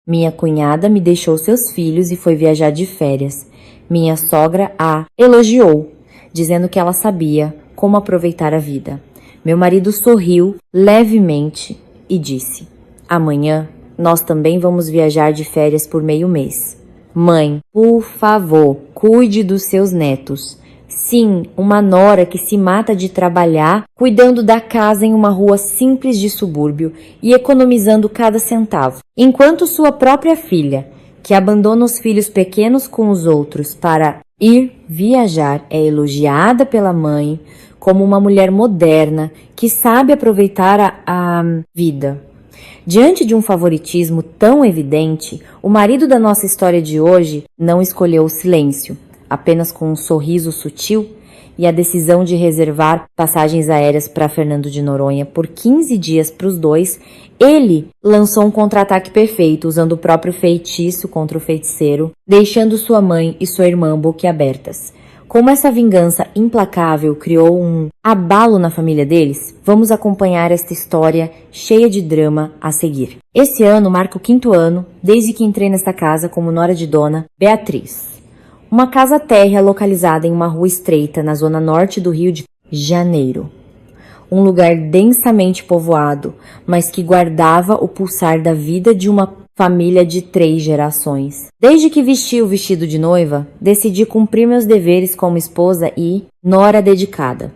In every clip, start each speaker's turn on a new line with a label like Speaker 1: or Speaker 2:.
Speaker 1: Minha cunhada me deixou seus filhos e foi viajar de férias. Minha sogra a elogiou, dizendo que ela sabia como aproveitar a vida. Meu marido sorriu levemente e disse: amanhã nós também vamos viajar de férias por meio mês. Mãe, por favor, cuide dos seus netos. Sim, uma nora que se mata de trabalhar, cuidando da casa em uma rua simples de subúrbio e economizando cada centavo. Enquanto sua própria filha, que abandona os filhos pequenos com os outros para ir viajar, é elogiada pela mãe como uma mulher moderna que sabe aproveitar a vida. Diante de um favoritismo tão evidente, o marido da nossa história de hoje não escolheu o silêncio. Apenas com um sorriso sutil e a decisão de reservar passagens aéreas para Fernando de Noronha por 15 dias para os dois, ele lançou um contra-ataque perfeito, usando o próprio feitiço contra o feiticeiro, deixando sua mãe e sua irmã boquiabertas. Como essa vingança implacável criou um abalo na família deles, vamos acompanhar esta história cheia de drama a seguir. Esse ano marca o 5º ano desde que entrei nesta casa como nora de dona Beatriz. Uma casa térrea localizada em uma rua estreita na zona norte do Rio de Janeiro. Um lugar densamente povoado, mas que guardava o pulsar da vida de uma família de 3 gerações. Desde que vesti o vestido de noiva, decidi cumprir meus deveres como esposa e nora dedicada.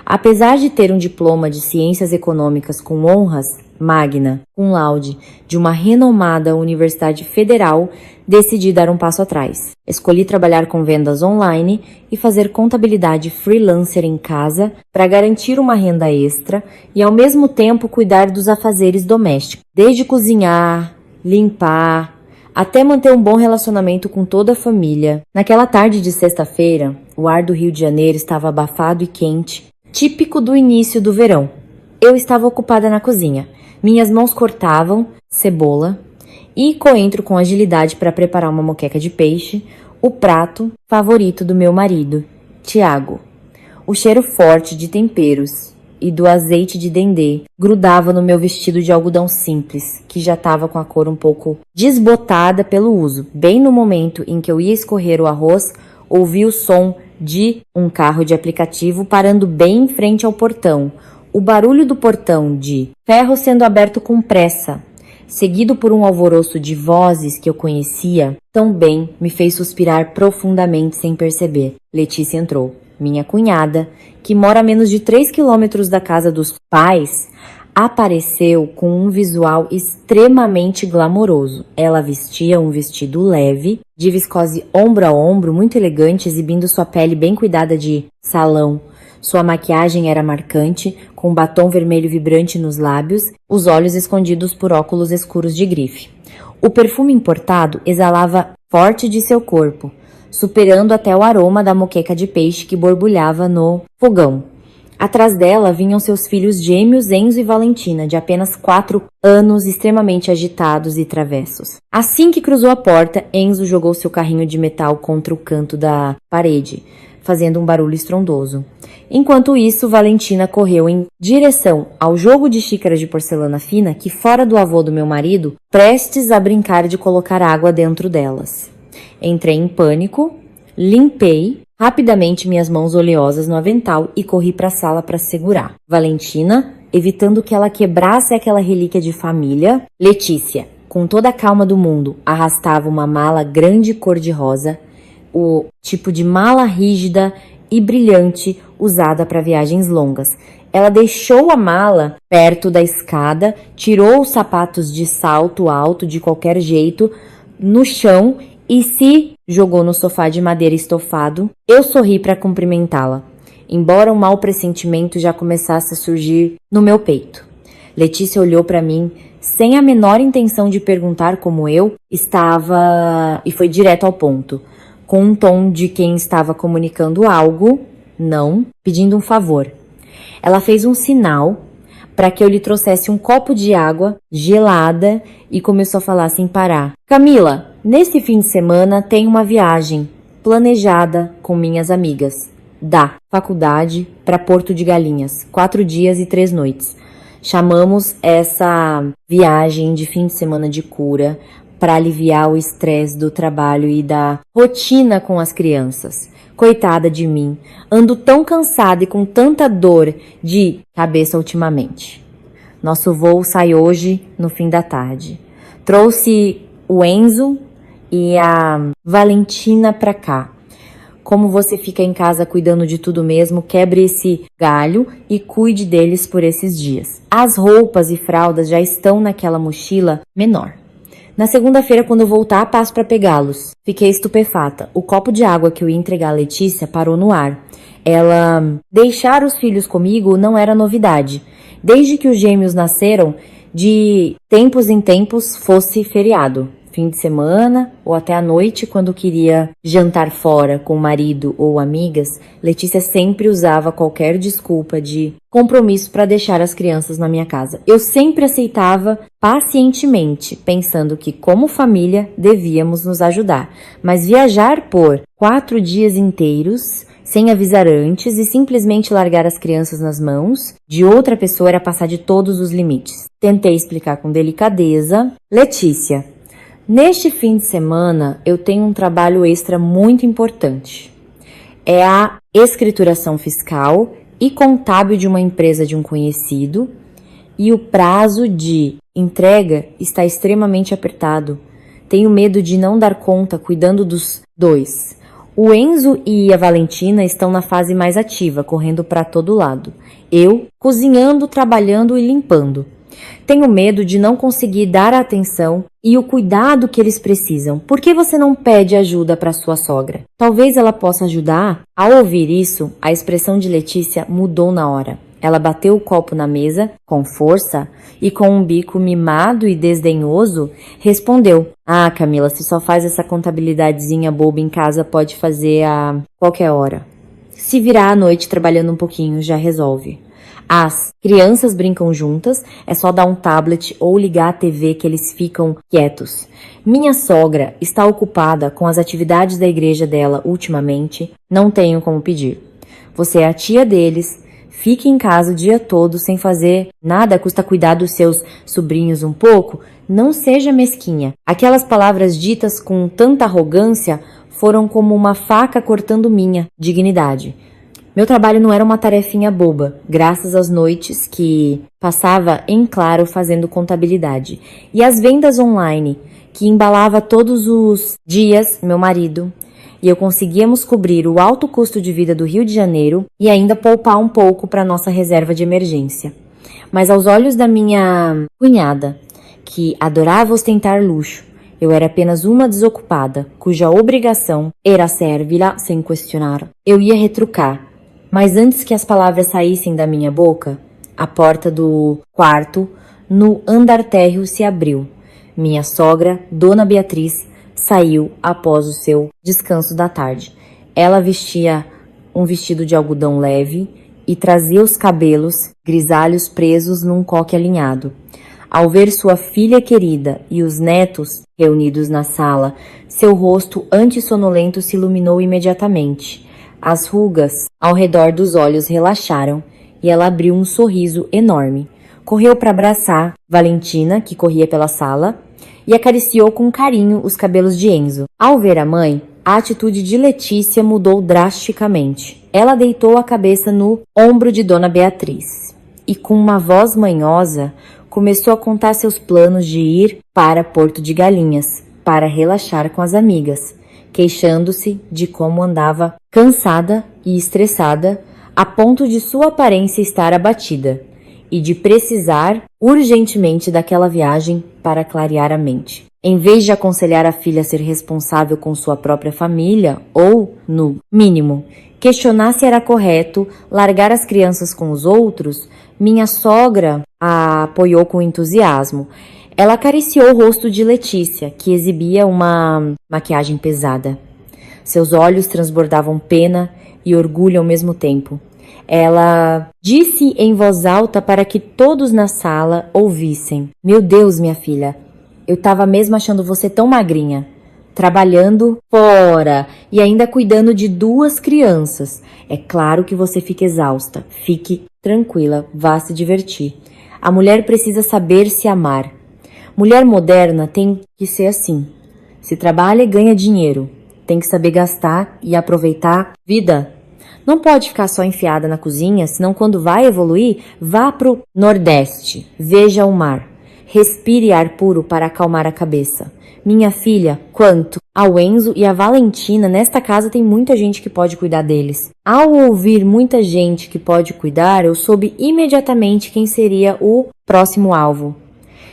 Speaker 1: Apesar de ter um diploma de Ciências Econômicas com honras, magna, cum laude, de uma renomada Universidade Federal, decidi dar um passo atrás. Escolhi trabalhar com vendas online e fazer contabilidade freelancer em casa para garantir uma renda extra e, ao mesmo tempo, cuidar dos afazeres domésticos, desde cozinhar, limpar, até manter um bom relacionamento com toda a família. Naquela tarde de sexta-feira, o ar do Rio de Janeiro estava abafado e quente, típico do início do verão. Eu estava ocupada na cozinha. Minhas mãos cortavam cebola e coentro com agilidade para preparar uma moqueca de peixe, o prato favorito do meu marido, Tiago. O cheiro forte de temperos e do azeite de dendê grudava no meu vestido de algodão simples, que já estava com a cor um pouco desbotada pelo uso. Bem no momento em que eu ia escorrer o arroz, ouvi o som de um carro de aplicativo parando bem em frente ao portão. O barulho do portão de ferro sendo aberto com pressa, seguido por um alvoroço de vozes que eu conhecia tão bem, me fez suspirar profundamente sem perceber. Letícia entrou. Minha cunhada, que mora a menos de 3 quilômetros da casa dos pais, apareceu com um visual extremamente glamouroso. Ela vestia um vestido leve, de viscose ombro a ombro, muito elegante, exibindo sua pele bem cuidada de salão. Sua maquiagem era marcante, com batom vermelho vibrante nos lábios, os olhos escondidos por óculos escuros de grife. O perfume importado exalava forte de seu corpo, superando até o aroma da moqueca de peixe que borbulhava no fogão. Atrás dela vinham seus filhos gêmeos Enzo e Valentina, de apenas 4 anos, extremamente agitados e travessos. Assim que cruzou a porta, Enzo jogou seu carrinho de metal contra o canto da parede, fazendo um barulho estrondoso. Enquanto isso, Valentina correu em direção ao jogo de xícaras de porcelana fina que, fora do avô do meu marido, prestes a brincar de colocar água dentro delas. Entrei em pânico, limpei rapidamente minhas mãos oleosas no avental e corri para a sala para segurar. Valentina, evitando que ela quebrasse aquela relíquia de família, Letícia, com toda a calma do mundo, arrastava uma mala grande cor-de-rosa, o tipo de mala rígida e brilhante usada para viagens longas. Ela deixou a mala perto da escada, tirou os sapatos de salto alto de qualquer jeito no chão e se jogou no sofá de madeira estofado. Eu sorri para cumprimentá-la, embora um mau pressentimento já começasse a surgir no meu peito. Letícia olhou para mim sem a menor intenção de perguntar como eu estava e foi direto ao ponto, com um tom de quem estava comunicando algo, não, pedindo um favor. Ela fez um sinal para que eu lhe trouxesse um copo de água gelada e começou a falar sem parar. Camila, nesse fim de semana tem uma viagem planejada com minhas amigas da faculdade para Porto de Galinhas, 4 dias e 3 noites. Chamamos essa viagem de fim de semana de cura para aliviar o estresse do trabalho e da rotina com as crianças. Coitada de mim, ando tão cansada e com tanta dor de cabeça ultimamente. Nosso voo sai hoje no fim da tarde. Trouxe o Enzo e a Valentina pra cá. Como você fica em casa cuidando de tudo mesmo, quebre esse galho e cuide deles por esses dias. As roupas e fraldas já estão naquela mochila menor. Na segunda-feira, quando eu voltar, passo para pegá-los. Fiquei estupefata. O copo de água que eu ia entregar a Letícia parou no ar. Ela deixar os filhos comigo não era novidade. Desde que os gêmeos nasceram, de tempos em tempos fosse feriado. Fim de semana ou até à noite, quando queria jantar fora com o marido ou amigas, Letícia sempre usava qualquer desculpa de compromisso para deixar as crianças na minha casa. Eu sempre aceitava pacientemente, pensando que, como família, devíamos nos ajudar. Mas viajar por 4 dias inteiros, sem avisar antes e simplesmente largar as crianças nas mãos de outra pessoa era passar de todos os limites. Tentei explicar com delicadeza. Letícia, neste fim de semana, eu tenho um trabalho extra muito importante. É a escrituração fiscal e contábil de uma empresa de um conhecido e o prazo de entrega está extremamente apertado. Tenho medo de não dar conta cuidando dos dois. O Enzo e a Valentina estão na fase mais ativa, correndo para todo lado. Eu, cozinhando, trabalhando e limpando. Tenho medo de não conseguir dar a atenção e o cuidado que eles precisam. Por que você não pede ajuda para sua sogra? Talvez ela possa ajudar? Ao ouvir isso, a expressão de Letícia mudou na hora. Ela bateu o copo na mesa, com força, e com um bico mimado e desdenhoso, respondeu: Ah, Camila, se só faz essa contabilidadezinha boba em casa, pode fazer a qualquer hora. Se virar à noite trabalhando um pouquinho, já resolve. As crianças brincam juntas, é só dar um tablet ou ligar a TV que eles ficam quietos. Minha sogra está ocupada com as atividades da igreja dela ultimamente, não tenho como pedir. Você é a tia deles, fique em casa o dia todo sem fazer nada, custa cuidar dos seus sobrinhos um pouco? Não seja mesquinha. Aquelas palavras ditas com tanta arrogância foram como uma faca cortando minha dignidade. Meu trabalho não era uma tarefinha boba, graças às noites que passava em claro fazendo contabilidade. E as vendas online, que embalava todos os dias meu marido, e eu conseguíamos cobrir o alto custo de vida do Rio de Janeiro e ainda poupar um pouco para nossa reserva de emergência. Mas aos olhos da minha cunhada, que adorava ostentar luxo, eu era apenas uma desocupada, cuja obrigação era servi-la sem questionar. Eu ia retrucar. Mas antes que as palavras saíssem da minha boca, a porta do quarto no andar térreo se abriu. Minha sogra, Dona Beatriz, saiu após o seu descanso da tarde. Ela vestia um vestido de algodão leve e trazia os cabelos grisalhos presos num coque alinhado. Ao ver sua filha querida e os netos reunidos na sala, seu rosto antissonolento se iluminou imediatamente. As rugas ao redor dos olhos relaxaram e ela abriu um sorriso enorme. Correu para abraçar Valentina, que corria pela sala, e acariciou com carinho os cabelos de Enzo. Ao ver a mãe, a atitude de Letícia mudou drasticamente. Ela deitou a cabeça no ombro de Dona Beatriz e, com uma voz manhosa, começou a contar seus planos de ir para Porto de Galinhas, para relaxar com as amigas, queixando-se de como andava cansada e estressada, a ponto de sua aparência estar abatida e de precisar urgentemente daquela viagem para clarear a mente. Em vez de aconselhar a filha a ser responsável com sua própria família ou, no mínimo, questionar se era correto largar as crianças com os outros, minha sogra a apoiou com entusiasmo. Ela acariciou o rosto de Letícia, que exibia uma maquiagem pesada. Seus olhos transbordavam pena e orgulho ao mesmo tempo. Ela disse em voz alta para que todos na sala ouvissem: Meu Deus, minha filha, eu tava mesmo achando você tão magrinha. Trabalhando fora e ainda cuidando de 2 crianças. É claro que você fica exausta. Fique tranquila, vá se divertir. A mulher precisa saber se amar. Mulher moderna tem que ser assim. Se trabalha e ganha dinheiro. Tem que saber gastar e aproveitar vida. Não pode ficar só enfiada na cozinha, senão quando vai evoluir, vá pro Nordeste. Veja o mar. Respire ar puro para acalmar a cabeça. Minha filha, quanto ao Enzo e a Valentina, nesta casa tem muita gente que pode cuidar deles. Ao ouvir muita gente que pode cuidar, eu soube imediatamente quem seria o próximo alvo.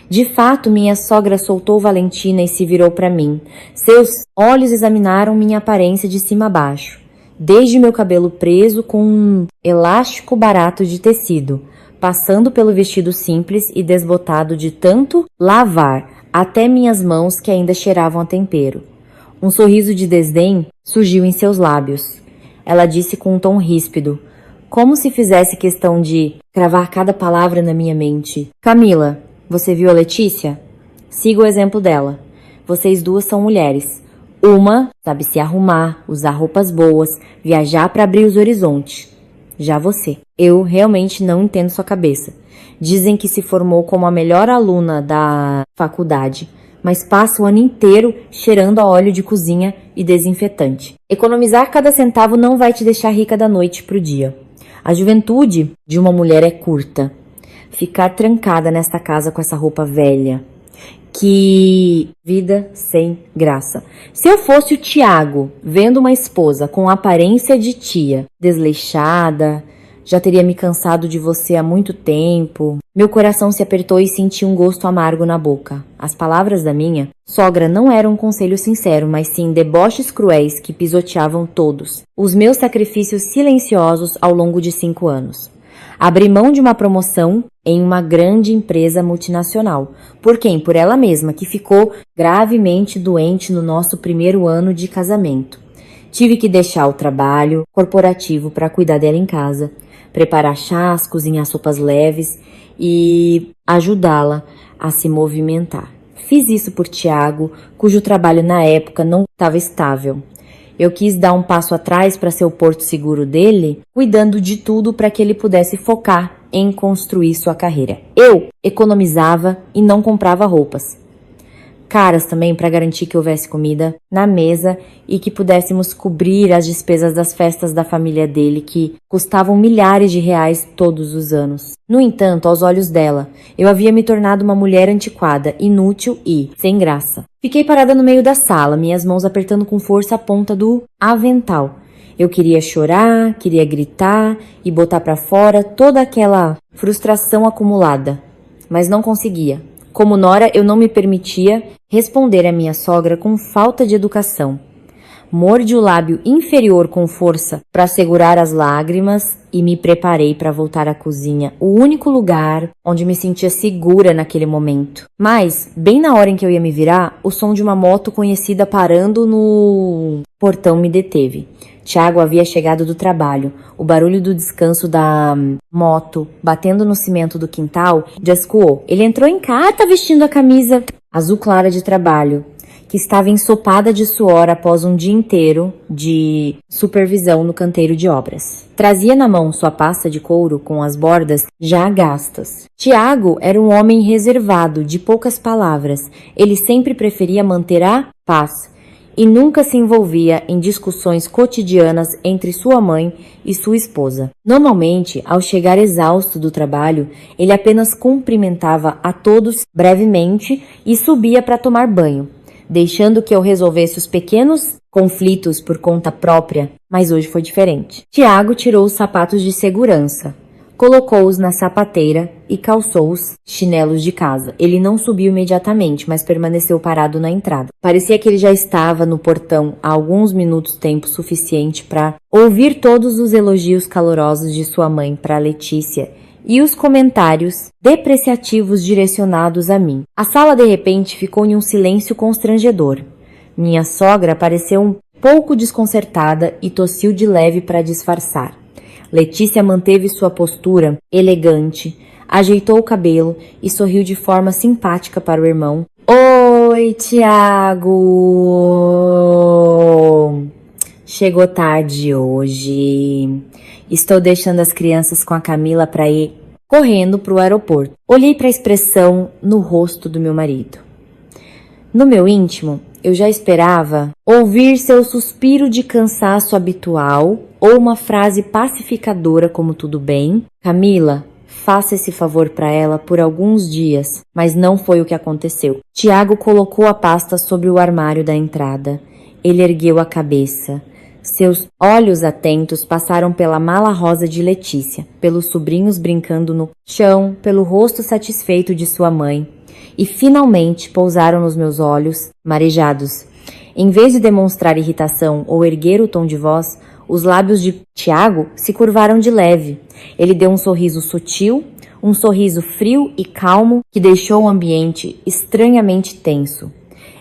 Speaker 1: De fato, minha sogra soltou Valentina e se virou para mim. Seus olhos examinaram minha aparência de cima a baixo, desde meu cabelo preso com um elástico barato de tecido, passando pelo vestido simples e desbotado de tanto lavar, até minhas mãos que ainda cheiravam a tempero. Um sorriso de desdém surgiu em seus lábios. Ela disse com um tom ríspido, como se fizesse questão de cravar cada palavra na minha mente. Camila, você viu a Letícia? Siga o exemplo dela. Vocês duas são mulheres. Uma sabe se arrumar, usar roupas boas, viajar para abrir os horizontes. Já você. Eu realmente não entendo sua cabeça. Dizem que se formou como a melhor aluna da faculdade, mas passa o ano inteiro cheirando a óleo de cozinha e desinfetante. Economizar cada centavo não vai te deixar rica da noite pro dia. A juventude de uma mulher é curta. Ficar trancada nesta casa com essa roupa velha. Que vida sem graça. Se eu fosse o Tiago, vendo uma esposa com aparência de tia, desleixada, já teria me cansado de você há muito tempo. Meu coração se apertou e senti um gosto amargo na boca. As palavras da minha sogra não eram um conselho sincero, mas sim deboches cruéis que pisoteavam todos. Os meus sacrifícios silenciosos ao longo de 5 anos. Abri mão de uma promoção em uma grande empresa multinacional. Por quem? Por ela mesma, que ficou gravemente doente no nosso primeiro ano de casamento. Tive que deixar o trabalho corporativo para cuidar dela em casa, preparar chás, cozinhar sopas leves e ajudá-la a se movimentar. Fiz isso por Tiago, cujo trabalho na época não estava estável. Eu quis dar um passo atrás para ser o porto seguro dele, cuidando de tudo para que ele pudesse focar em construir sua carreira. Eu economizava e não comprava roupas caras também para garantir que houvesse comida na mesa e que pudéssemos cobrir as despesas das festas da família dele, que custavam milhares de reais todos os anos. No entanto, aos olhos dela, eu havia me tornado uma mulher antiquada, inútil e sem graça. Fiquei parada no meio da sala, minhas mãos apertando com força a ponta do avental. Eu queria chorar, queria gritar e botar para fora toda aquela frustração acumulada, mas não conseguia. Como nora, eu não me permitia responder à minha sogra com falta de educação. Mordi o lábio inferior com força para segurar as lágrimas e me preparei para voltar à cozinha, o único lugar onde me sentia segura naquele momento. Mas, bem na hora em que eu ia me virar, o som de uma moto conhecida parando no portão me deteve. Tiago havia chegado do trabalho. O barulho do descanso da moto batendo no cimento do quintal descoou. Ele entrou em casa vestindo a camisa azul clara de trabalho, que estava ensopada de suor após um dia inteiro de supervisão no canteiro de obras. Trazia na mão sua pasta de couro com as bordas já gastas. Tiago era um homem reservado, de poucas palavras. Ele sempre preferia manter a paz e nunca se envolvia em discussões cotidianas entre sua mãe e sua esposa. Normalmente, ao chegar exausto do trabalho, ele apenas cumprimentava a todos brevemente e subia para tomar banho, deixando que eu resolvesse os pequenos conflitos por conta própria, mas hoje foi diferente. Tiago tirou os sapatos de segurança, colocou-os na sapateira e calçou os chinelos de casa. Ele não subiu imediatamente, mas permaneceu parado na entrada. Parecia que ele já estava no portão há alguns minutos, tempo suficiente para ouvir todos os elogios calorosos de sua mãe para Letícia e os comentários depreciativos direcionados a mim. A sala de repente ficou em um silêncio constrangedor. Minha sogra pareceu um pouco desconcertada e tossiu de leve para disfarçar. Letícia manteve sua postura elegante, ajeitou o cabelo e sorriu de forma simpática para o irmão. Oi, Tiago! Chegou tarde hoje. Estou deixando as crianças com a Camila para ir correndo para o aeroporto. Olhei para a expressão no rosto do meu marido. No meu íntimo, eu já esperava ouvir seu suspiro de cansaço habitual ou uma frase pacificadora como tudo bem. Camila, faça esse favor para ela por alguns dias, mas não foi o que aconteceu. Tiago colocou a pasta sobre o armário da entrada. Ele ergueu a cabeça. Seus olhos atentos passaram pela mala rosa de Letícia, pelos sobrinhos brincando no chão, pelo rosto satisfeito de sua mãe. E finalmente pousaram nos meus olhos, marejados. Em vez de demonstrar irritação ou erguer o tom de voz, os lábios de Tiago se curvaram de leve. Ele deu um sorriso sutil, um sorriso frio e calmo que deixou o ambiente estranhamente tenso.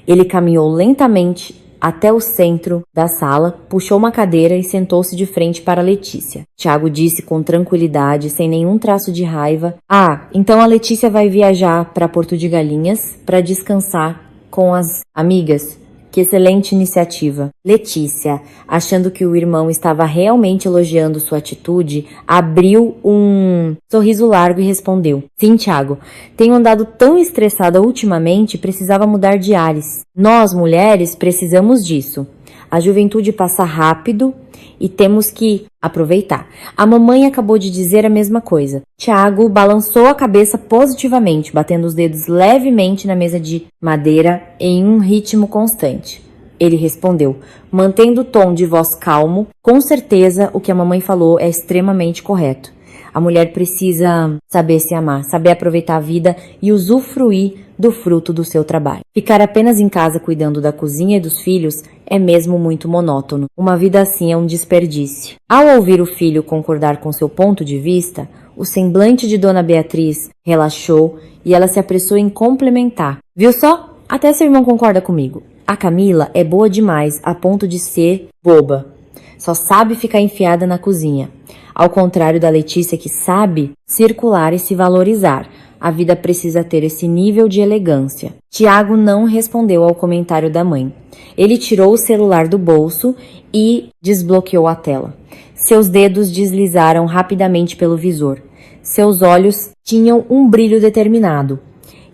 Speaker 1: Ele caminhou lentamente até o centro da sala, puxou uma cadeira e sentou-se de frente para Letícia. Tiago disse com tranquilidade, sem nenhum traço de raiva: "Ah, então a Letícia vai viajar para Porto de Galinhas para descansar com as amigas? Que excelente iniciativa." Letícia, achando que o irmão estava realmente elogiando sua atitude, abriu um sorriso largo e respondeu: "Sim, Tiago, tenho andado tão estressada ultimamente, precisava mudar de ares. Nós, mulheres, precisamos disso. A juventude passa rápido e temos que aproveitar." A mamãe acabou de dizer a mesma coisa. Tiago balançou a cabeça positivamente, batendo os dedos levemente na mesa de madeira em um ritmo constante. Ele respondeu, mantendo o tom de voz calmo: "Com certeza o que a mamãe falou é extremamente correto. A mulher precisa saber se amar, saber aproveitar a vida e usufruir do fruto do seu trabalho. Ficar apenas em casa cuidando da cozinha e dos filhos é mesmo muito monótono. Uma vida assim é um desperdício." Ao ouvir o filho concordar com seu ponto de vista, o semblante de Dona Beatriz relaxou e ela se apressou em complementar: "Viu só? Até seu irmão concorda comigo. A Camila é boa demais a ponto de ser boba. Só sabe ficar enfiada na cozinha. Ao contrário da Letícia, que sabe circular e se valorizar. A vida precisa ter esse nível de elegância." Tiago não respondeu ao comentário da mãe. Ele tirou o celular do bolso e desbloqueou a tela. Seus dedos deslizaram rapidamente pelo visor. Seus olhos tinham um brilho determinado.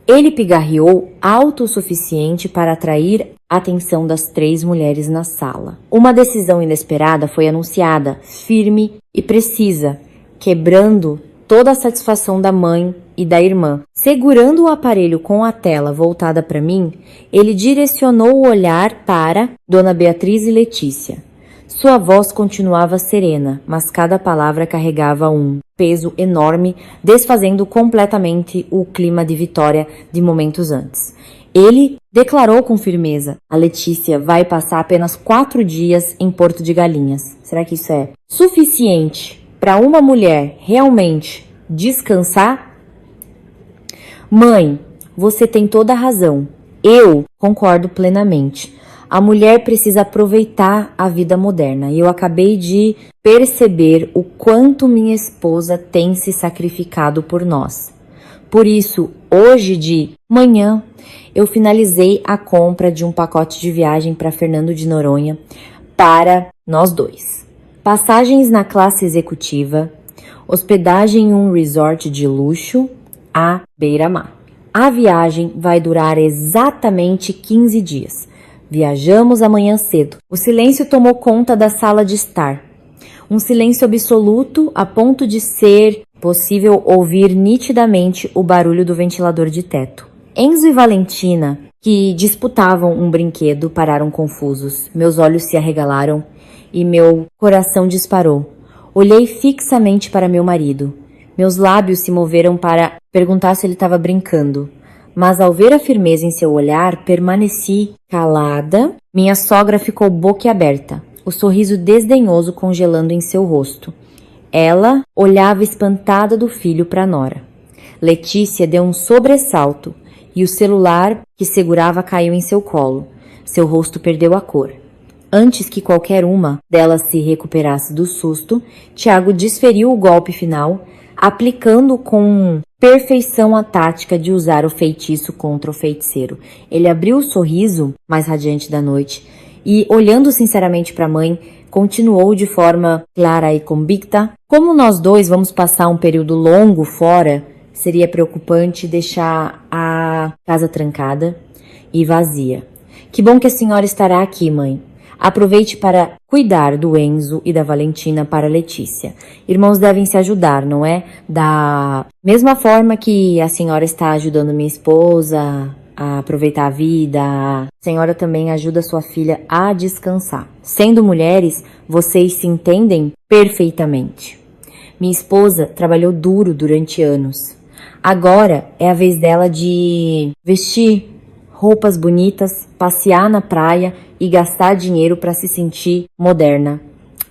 Speaker 1: Ele pigarreou alto o suficiente para atrair a atenção das 3 mulheres na sala. Uma decisão inesperada foi anunciada, firme e precisa, quebrando toda a satisfação da mãe e da irmã. Segurando o aparelho com a tela voltada para mim, ele direcionou o olhar para Dona Beatriz e Letícia. Sua voz continuava serena, mas cada palavra carregava um peso enorme, desfazendo completamente o clima de vitória de momentos antes. Ele declarou com firmeza: "A Letícia vai passar apenas 4 dias em Porto de Galinhas." Será que isso é suficiente para uma mulher realmente descansar? "Mãe, você tem toda a razão. Eu concordo plenamente. A mulher precisa aproveitar a vida moderna e eu acabei de perceber o quanto minha esposa tem se sacrificado por nós. Por isso, hoje de manhã, eu finalizei a compra de um pacote de viagem para Fernando de Noronha para nós 2. Passagens na classe executiva, hospedagem em um resort de luxo à beira-mar. A viagem vai durar exatamente 15 dias. Viajamos amanhã cedo." O silêncio tomou conta da sala de estar. Um silêncio absoluto a ponto de ser possível ouvir nitidamente o barulho do ventilador de teto. Enzo e Valentina, que disputavam um brinquedo, pararam confusos. Meus olhos se arregalaram e meu coração disparou. Olhei fixamente para meu marido. Meus lábios se moveram para perguntar se ele estava brincando. Mas ao ver a firmeza em seu olhar, permaneci calada. Minha sogra ficou boquiaberta, o sorriso desdenhoso congelando em seu rosto. Ela olhava espantada do filho para a nora. Letícia deu um sobressalto e o celular que segurava caiu em seu colo. Seu rosto perdeu a cor. Antes que qualquer uma delas se recuperasse do susto, Tiago desferiu o golpe final, aplicando com perfeição a tática de usar o feitiço contra o feiticeiro. Ele abriu o sorriso mais radiante da noite e, olhando sinceramente para a mãe, Continuou de forma clara e convicta. Como nós dois vamos passar um período longo fora, seria preocupante deixar a casa trancada e vazia. Que bom que a senhora estará aqui, mãe. Aproveite para cuidar do Enzo e da Valentina para Letícia. Irmãos devem se ajudar, não é? Da mesma forma que a senhora está ajudando minha esposa a aproveitar a vida, a senhora também ajuda sua filha a descansar. Sendo mulheres, vocês se entendem perfeitamente. Minha esposa trabalhou duro durante anos. Agora é a vez dela de vestir roupas bonitas, passear na praia e gastar dinheiro para se sentir moderna.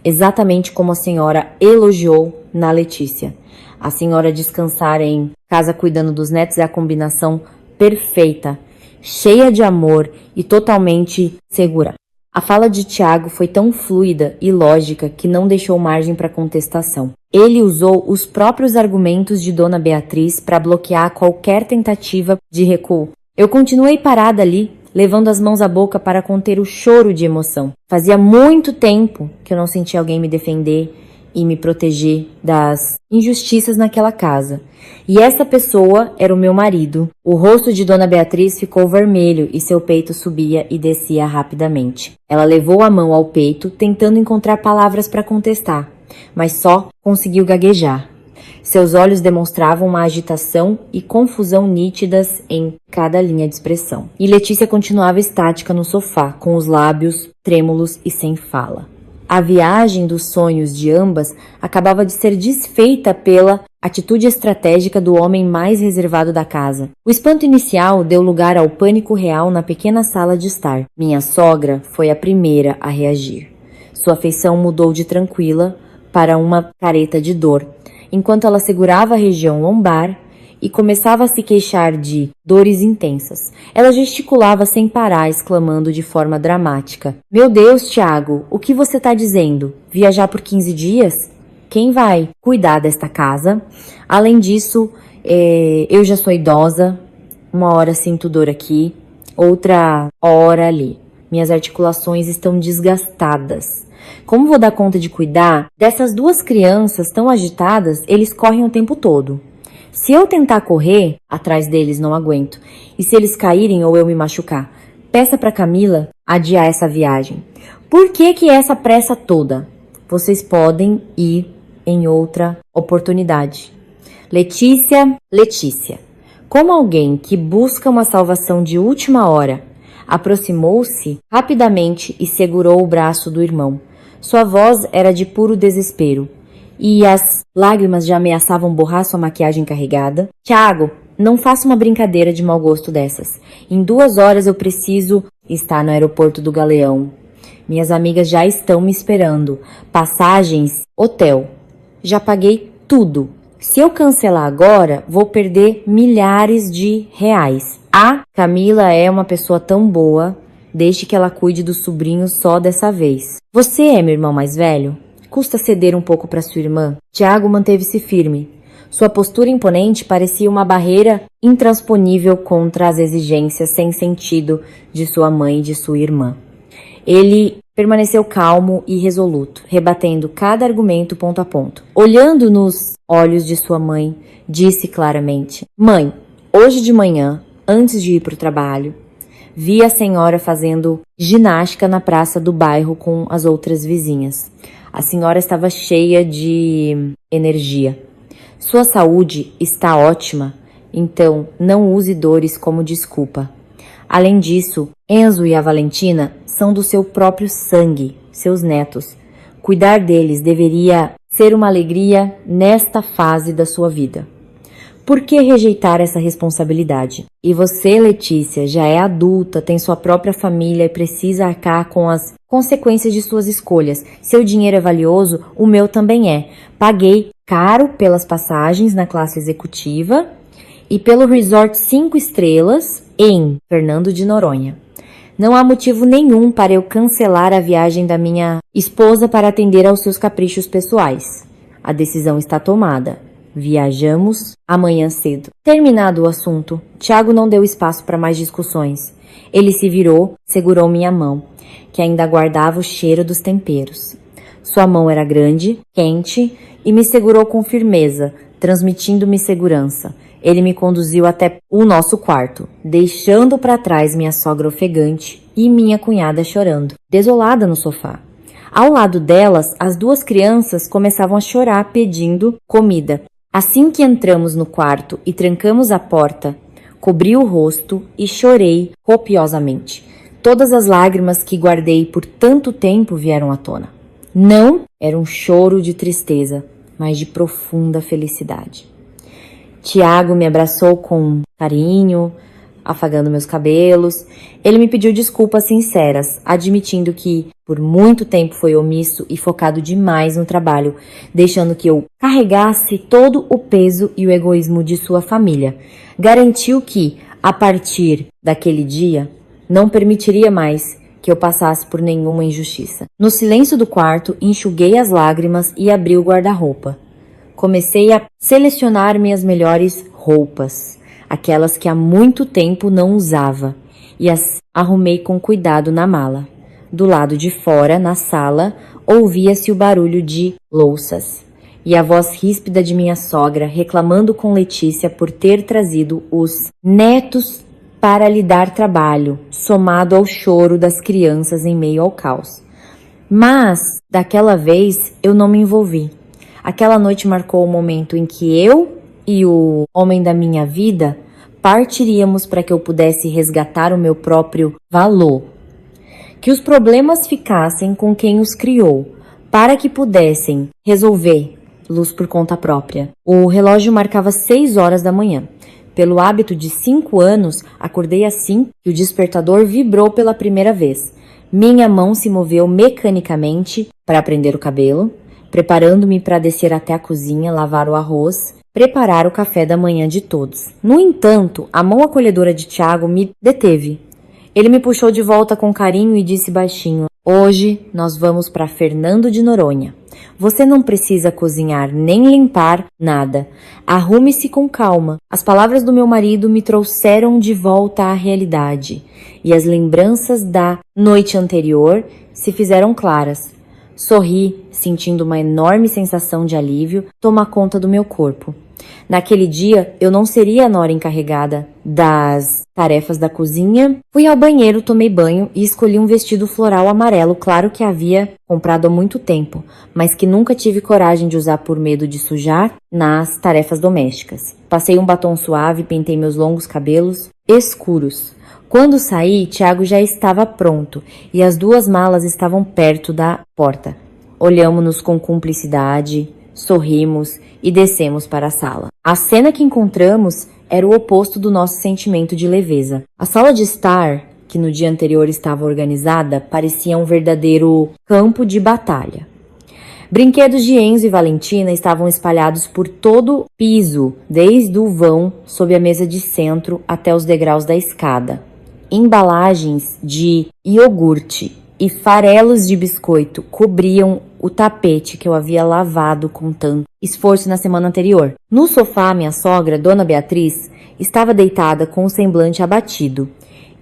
Speaker 1: Exatamente como a senhora elogiou na Letícia. A senhora descansar em casa cuidando dos netos é a combinação perfeita, cheia de amor e totalmente segura. A fala de Tiago foi tão fluida e lógica que não deixou margem para contestação. Ele usou os próprios argumentos de Dona Beatriz para bloquear qualquer tentativa de recuo. Eu continuei parada ali, levando as mãos à boca para conter o choro de emoção. Fazia muito tempo que eu não sentia alguém me defender e me proteger das injustiças naquela casa. E essa pessoa era o meu marido. O rosto de Dona Beatriz ficou vermelho e seu peito subia e descia rapidamente. Ela levou a mão ao peito, tentando encontrar palavras para contestar, mas só conseguiu gaguejar. Seus olhos demonstravam uma agitação e confusão nítidas em cada linha de expressão. E Letícia continuava estática no sofá, com os lábios trêmulos e sem fala. A viagem dos sonhos de ambas acabava de ser desfeita pela atitude estratégica do homem mais reservado da casa. O espanto inicial deu lugar ao pânico real na pequena sala de estar. Minha sogra foi a primeira a reagir. Sua feição mudou de tranquila para uma careta de dor, enquanto ela segurava a região lombar e começava a se queixar de dores intensas. Ela gesticulava sem parar, exclamando de forma dramática: "Meu Deus, Tiago, o que você está dizendo? Viajar por 15 dias? Quem vai cuidar desta casa? Além disso, eu já sou idosa, uma hora sinto dor aqui, outra hora ali. Minhas articulações estão desgastadas. Como vou dar conta de cuidar dessas duas crianças tão agitadas? Eles correm o tempo todo. Se eu tentar correr atrás deles, não aguento. E se eles caírem ou eu me machucar? Peça para Camila adiar essa viagem. Por que essa pressa toda? Vocês podem ir em outra oportunidade." Letícia, como alguém que busca uma salvação de última hora, aproximou-se rapidamente e segurou o braço do irmão. Sua voz era de puro desespero e as lágrimas já ameaçavam borrar sua maquiagem carregada. "Tiago, não faça uma brincadeira de mau gosto dessas. Em 2 horas eu preciso estar no aeroporto do Galeão. Minhas amigas já estão me esperando. Passagens, hotel. Já paguei tudo. Se eu cancelar agora, vou perder milhares de reais. A Camila é uma pessoa tão boa. Deixe que ela cuide do sobrinho só dessa vez. Você é meu irmão mais velho? Custa ceder um pouco para sua irmã?" Tiago manteve-se firme. Sua postura imponente parecia uma barreira intransponível contra as exigências sem sentido de sua mãe e de sua irmã. Ele permaneceu calmo e resoluto, rebatendo cada argumento ponto a ponto. Olhando nos olhos de sua mãe, disse claramente: "Mãe, hoje de manhã, antes de ir para o trabalho, vi a senhora fazendo ginástica na praça do bairro com as outras vizinhas. A senhora estava cheia de energia. Sua saúde está ótima, então não use dores como desculpa. Além disso, Enzo e a Valentina são do seu próprio sangue, seus netos. Cuidar deles deveria ser uma alegria nesta fase da sua vida. Por que rejeitar essa responsabilidade? E você, Letícia, já é adulta, tem sua própria família e precisa arcar com as consequências de suas escolhas. Seu dinheiro é valioso, o meu também é. Paguei caro pelas passagens na classe executiva e pelo resort 5 estrelas em Fernando de Noronha. Não há motivo nenhum para eu cancelar a viagem da minha esposa para atender aos seus caprichos pessoais. A decisão está tomada. Viajamos amanhã cedo." Terminado o assunto, Tiago não deu espaço para mais discussões. Ele se virou, segurou minha mão, que ainda guardava o cheiro dos temperos. Sua mão era grande, quente e me segurou com firmeza, transmitindo-me segurança. Ele me conduziu até o nosso quarto, deixando para trás minha sogra ofegante e minha cunhada chorando, desolada no sofá. Ao lado delas, as duas crianças começavam a chorar pedindo comida. Assim que entramos no quarto e trancamos a porta, cobri o rosto e chorei copiosamente. Todas as lágrimas que guardei por tanto tempo vieram à tona. Não era um choro de tristeza, mas de profunda felicidade. Tiago me abraçou com carinho, afagando meus cabelos. Ele me pediu desculpas sinceras, admitindo que por muito tempo foi omisso e focado demais no trabalho, deixando que eu carregasse todo o peso e o egoísmo de sua família. Garantiu que, a partir daquele dia, não permitiria mais que eu passasse por nenhuma injustiça. No silêncio do quarto, enxuguei as lágrimas e abri o guarda-roupa. Comecei a selecionar minhas melhores roupas, aquelas que há muito tempo não usava, e as arrumei com cuidado na mala. Do lado de fora, na sala, ouvia-se o barulho de louças e a voz ríspida de minha sogra reclamando com Letícia por ter trazido os netos para lhe dar trabalho, somado ao choro das crianças em meio ao caos. Mas, daquela vez, eu não me envolvi. Aquela noite marcou o momento em que eu e o homem da minha vida partiríamos para que eu pudesse resgatar o meu próprio valor. Que os problemas ficassem com quem os criou, para que pudessem resolvê-los por conta própria. O relógio marcava 6 horas da manhã. Pelo hábito de 5 anos, acordei assim que o despertador vibrou pela primeira vez. Minha mão se moveu mecanicamente para prender o cabelo, preparando-me para descer até a cozinha, lavar o arroz, preparar o café da manhã de todos. No entanto, a mão acolhedora de Tiago me deteve. Ele me puxou de volta com carinho e disse baixinho: "Hoje nós vamos para Fernando de Noronha. Você não precisa cozinhar nem limpar nada. Arrume-se com calma." As palavras do meu marido me trouxeram de volta à realidade, e as lembranças da noite anterior se fizeram claras. Sorri, sentindo uma enorme sensação de alívio tomar conta do meu corpo. Naquele dia, eu não seria a nora encarregada das tarefas da cozinha. Fui ao banheiro, tomei banho e escolhi um vestido floral amarelo claro que havia comprado há muito tempo, mas que nunca tive coragem de usar por medo de sujar nas tarefas domésticas. Passei um batom suave, pentei meus longos cabelos escuros. Quando saí, Tiago já estava pronto e as duas malas estavam perto da porta. Olhamos-nos com cumplicidade, sorrimos e descemos para a sala. A cena que encontramos era o oposto do nosso sentimento de leveza. A sala de estar, que no dia anterior estava organizada, parecia um verdadeiro campo de batalha. Brinquedos de Enzo e Valentina estavam espalhados por todo o piso, desde o vão sob a mesa de centro até os degraus da escada. Embalagens de iogurte e farelos de biscoito cobriam o tapete que eu havia lavado com tanto esforço na semana anterior. No sofá, minha sogra, Dona Beatriz, estava deitada com o semblante abatido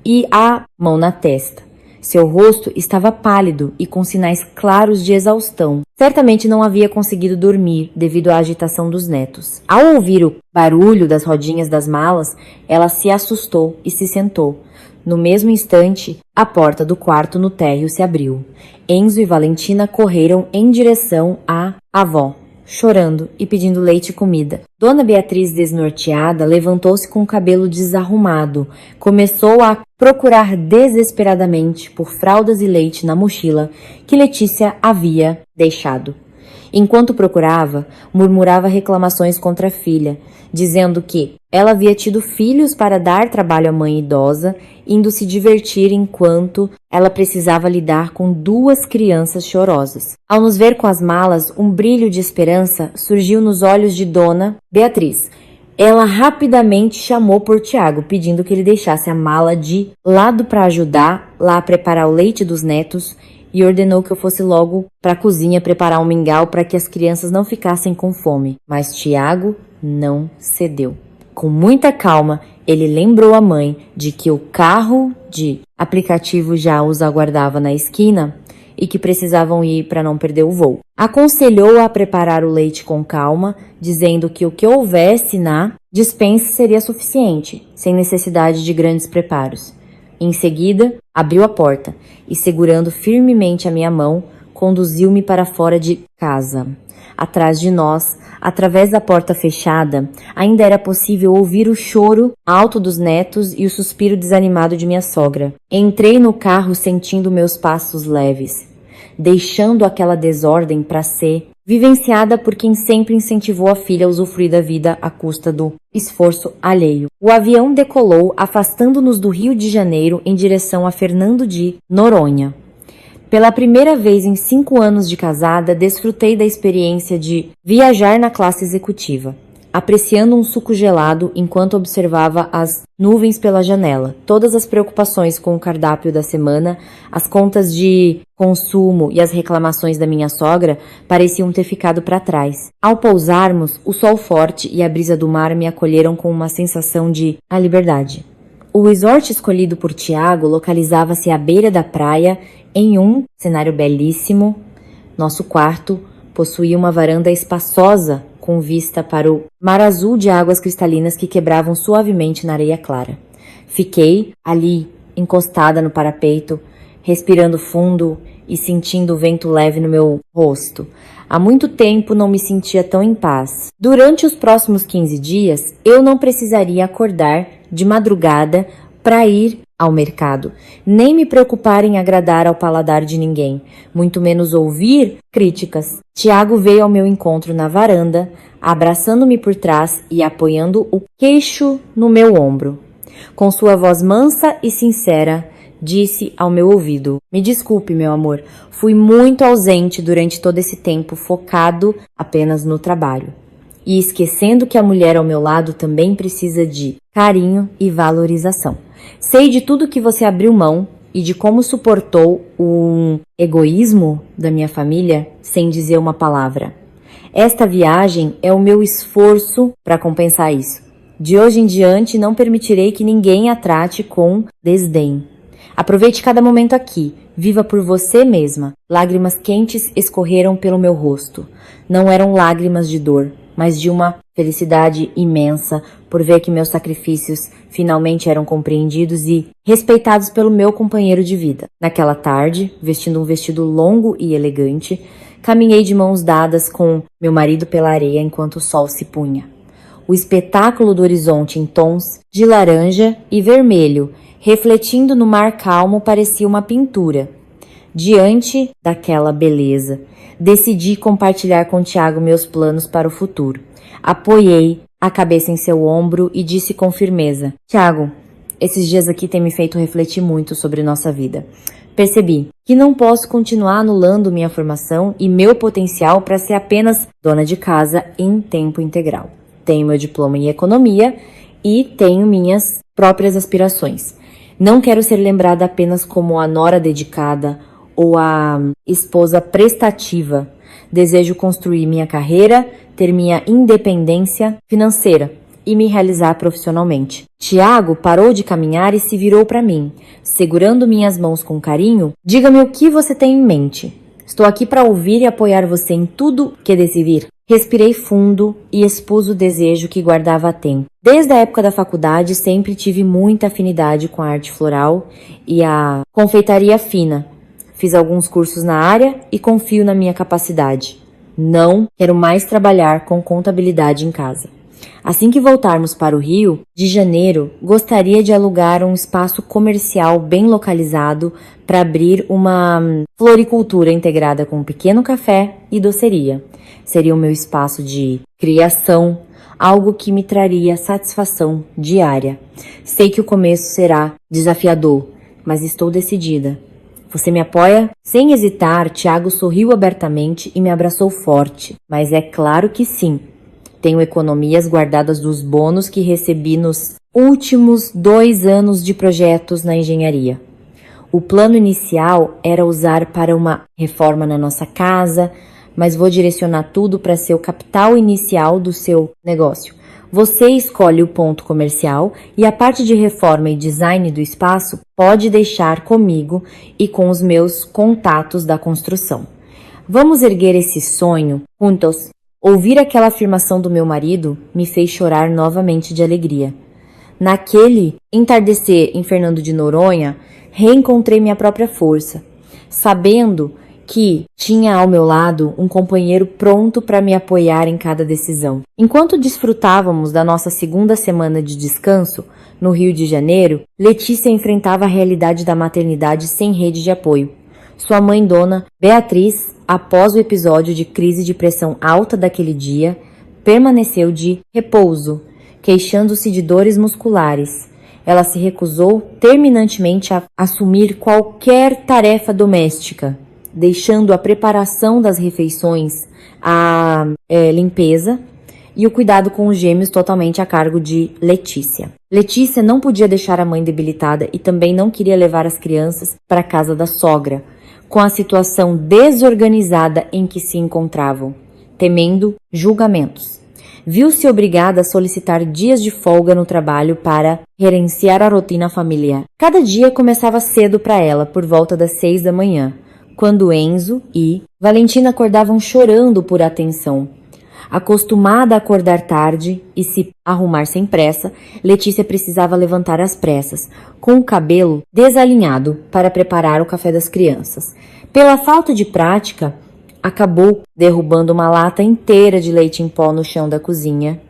Speaker 1: e a mão na testa. Seu rosto estava pálido e com sinais claros de exaustão. Certamente não havia conseguido dormir devido à agitação dos netos. Ao ouvir o barulho das rodinhas das malas, ela se assustou e se sentou. No mesmo instante, a porta do quarto no térreo se abriu. Enzo e Valentina correram em direção à avó, chorando e pedindo leite e comida. Dona Beatriz, desnorteada, levantou-se com o cabelo desarrumado. Começou a procurar desesperadamente por fraldas e leite na mochila que Letícia havia deixado. Enquanto procurava, murmurava reclamações contra a filha, dizendo que ela havia tido filhos para dar trabalho à mãe idosa, indo se divertir enquanto ela precisava lidar com 2 crianças chorosas. Ao nos ver com as malas, um brilho de esperança surgiu nos olhos de Dona Beatriz. Ela rapidamente chamou por Tiago, pedindo que ele deixasse a mala de lado para ajudar lá a preparar o leite dos netos, e ordenou que eu fosse logo para a cozinha preparar um mingau para que as crianças não ficassem com fome. Mas Tiago não cedeu. Com muita calma, ele lembrou a mãe de que o carro de aplicativo já os aguardava na esquina e que precisavam ir para não perder o voo. Aconselhou-a a preparar o leite com calma, dizendo que o que houvesse na despensa seria suficiente, sem necessidade de grandes preparos. Em seguida, abriu a porta e, segurando firmemente a minha mão, conduziu-me para fora de casa. Atrás de nós, através da porta fechada, ainda era possível ouvir o choro alto dos netos e o suspiro desanimado de minha sogra. Entrei no carro sentindo meus passos leves, deixando aquela desordem para ser vivenciada por quem sempre incentivou a filha a usufruir da vida à custa do esforço alheio. O avião decolou, afastando-nos do Rio de Janeiro em direção a Fernando de Noronha. Pela primeira vez em 5 anos de casada, desfrutei da experiência de viajar na classe executiva, apreciando um suco gelado enquanto observava as nuvens pela janela. Todas as preocupações com o cardápio da semana, as contas de consumo e as reclamações da minha sogra pareciam ter ficado para trás. Ao pousarmos, o sol forte e a brisa do mar me acolheram com uma sensação de liberdade. O resort escolhido por Tiago localizava-se à beira da praia, em um cenário belíssimo. Nosso quarto possuía uma varanda espaçosa com vista para o mar azul de águas cristalinas que quebravam suavemente na areia clara. Fiquei ali, encostada no parapeito, respirando fundo e sentindo o vento leve no meu rosto. Há muito tempo não me sentia tão em paz. Durante os próximos 15 dias, eu não precisaria acordar de madrugada para ir ao mercado, nem me preocupar em agradar ao paladar de ninguém, muito menos ouvir críticas. Tiago veio ao meu encontro na varanda, abraçando-me por trás e apoiando o queixo no meu ombro. Com sua voz mansa e sincera, disse ao meu ouvido: "Me desculpe, meu amor, fui muito ausente durante todo esse tempo, focado apenas no trabalho. E esquecendo que a mulher ao meu lado também precisa de carinho e valorização. Sei de tudo que você abriu mão e de como suportou o egoísmo da minha família sem dizer uma palavra. Esta viagem é o meu esforço para compensar isso. De hoje em diante não permitirei que ninguém a trate com desdém. Aproveite cada momento aqui, viva por você mesma." Lágrimas quentes escorreram pelo meu rosto. Não eram lágrimas de dor, mas de uma felicidade imensa por ver que meus sacrifícios finalmente eram compreendidos e respeitados pelo meu companheiro de vida. Naquela tarde, vestindo um vestido longo e elegante, caminhei de mãos dadas com meu marido pela areia enquanto o sol se punha. O espetáculo do horizonte em tons de laranja e vermelho, refletindo no mar calmo, parecia uma pintura. Diante daquela beleza, decidi compartilhar com Tiago meus planos para o futuro. Apoiei a cabeça em seu ombro e disse com firmeza: "Tiago, esses dias aqui têm me feito refletir muito sobre nossa vida. Percebi que não posso continuar anulando minha formação e meu potencial para ser apenas dona de casa em tempo integral. Tenho meu diploma em economia e tenho minhas próprias aspirações. Não quero ser lembrada apenas como a nora dedicada ou a esposa prestativa. Desejo construir minha carreira, ter minha independência financeira e me realizar profissionalmente." Tiago parou de caminhar e se virou para mim, segurando minhas mãos com carinho. "Diga-me o que você tem em mente. Estou aqui para ouvir e apoiar você em tudo que decidir." Respirei fundo e expus o desejo que guardava há tempo. Desde a época da faculdade, sempre tive muita afinidade com a arte floral e a confeitaria fina. Fiz alguns cursos na área e confio na minha capacidade. Não quero mais trabalhar com contabilidade em casa. Assim que voltarmos para o Rio de Janeiro, gostaria de alugar um espaço comercial bem localizado para abrir uma floricultura integrada com um pequeno café e doceria. Seria o meu espaço de criação, algo que me traria satisfação diária. Sei que o começo será desafiador, mas estou decidida. Você me apoia?" Sem hesitar, Tiago sorriu abertamente e me abraçou forte. "Mas é claro que sim. Tenho economias guardadas dos bônus que recebi nos últimos 2 anos de projetos na engenharia. O plano inicial era usar para uma reforma na nossa casa, mas vou direcionar tudo para ser o capital inicial do seu negócio. Você escolhe o ponto comercial e a parte de reforma e design do espaço pode deixar comigo e com os meus contatos da construção. Vamos erguer esse sonho juntos. Ouvir aquela afirmação do meu marido me fez chorar novamente de alegria. Naquele entardecer em Fernando de Noronha, reencontrei minha própria força, sabendo que tinha ao meu lado um companheiro pronto para me apoiar em cada decisão. Enquanto desfrutávamos da nossa segunda semana de descanso no Rio de Janeiro, Letícia enfrentava a realidade da maternidade sem rede de apoio. Sua mãe, dona Beatriz, após o episódio de crise de pressão alta daquele dia, permaneceu de repouso, queixando-se de dores musculares. Ela se recusou terminantemente a assumir qualquer tarefa doméstica, deixando a preparação das refeições, a limpeza e o cuidado com os gêmeos totalmente a cargo de Letícia. Letícia não podia deixar a mãe debilitada e também não queria levar as crianças para a casa da sogra, com a situação desorganizada em que se encontravam, temendo julgamentos. Viu-se obrigada a solicitar dias de folga no trabalho para gerenciar a rotina familiar. Cada dia começava cedo para ela, por volta das 6 da manhã, quando Enzo e Valentina acordavam chorando por atenção. Acostumada a acordar tarde e se arrumar sem pressa, Letícia precisava levantar às pressas, com o cabelo desalinhado para preparar o café das crianças. Pela falta de prática, acabou derrubando uma lata inteira de leite em pó no chão da cozinha,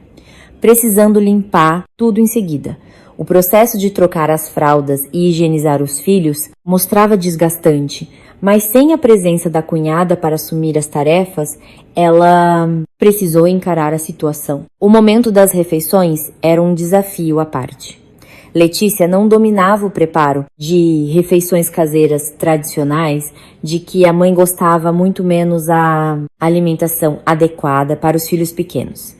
Speaker 1: precisando limpar tudo em seguida. O processo de trocar as fraldas e higienizar os filhos mostrava desgastante, mas sem a presença da cunhada para assumir as tarefas, ela precisou encarar a situação. O momento das refeições era um desafio à parte. Letícia não dominava o preparo de refeições caseiras tradicionais, de que a mãe gostava muito menos a alimentação adequada para os filhos pequenos.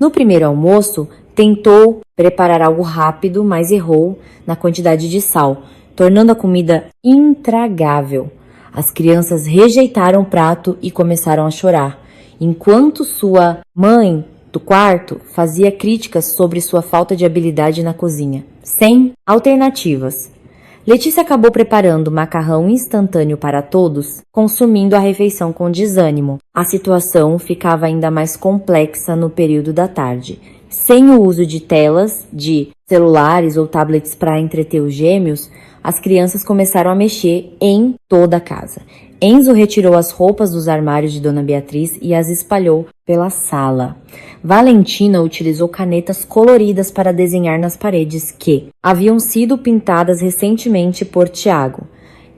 Speaker 1: No primeiro almoço, tentou preparar algo rápido, mas errou na quantidade de sal, tornando a comida intragável. As crianças rejeitaram o prato e começaram a chorar, enquanto sua mãe do quarto fazia críticas sobre sua falta de habilidade na cozinha. Sem alternativas, Letícia acabou preparando macarrão instantâneo para todos, consumindo a refeição com desânimo. A situação ficava ainda mais complexa no período da tarde. Sem o uso de telas, de celulares ou tablets para entreter os gêmeos, as crianças começaram a mexer em toda a casa. Enzo retirou as roupas dos armários de Dona Beatriz e as espalhou pela sala. Valentina utilizou canetas coloridas para desenhar nas paredes que haviam sido pintadas recentemente por Tiago.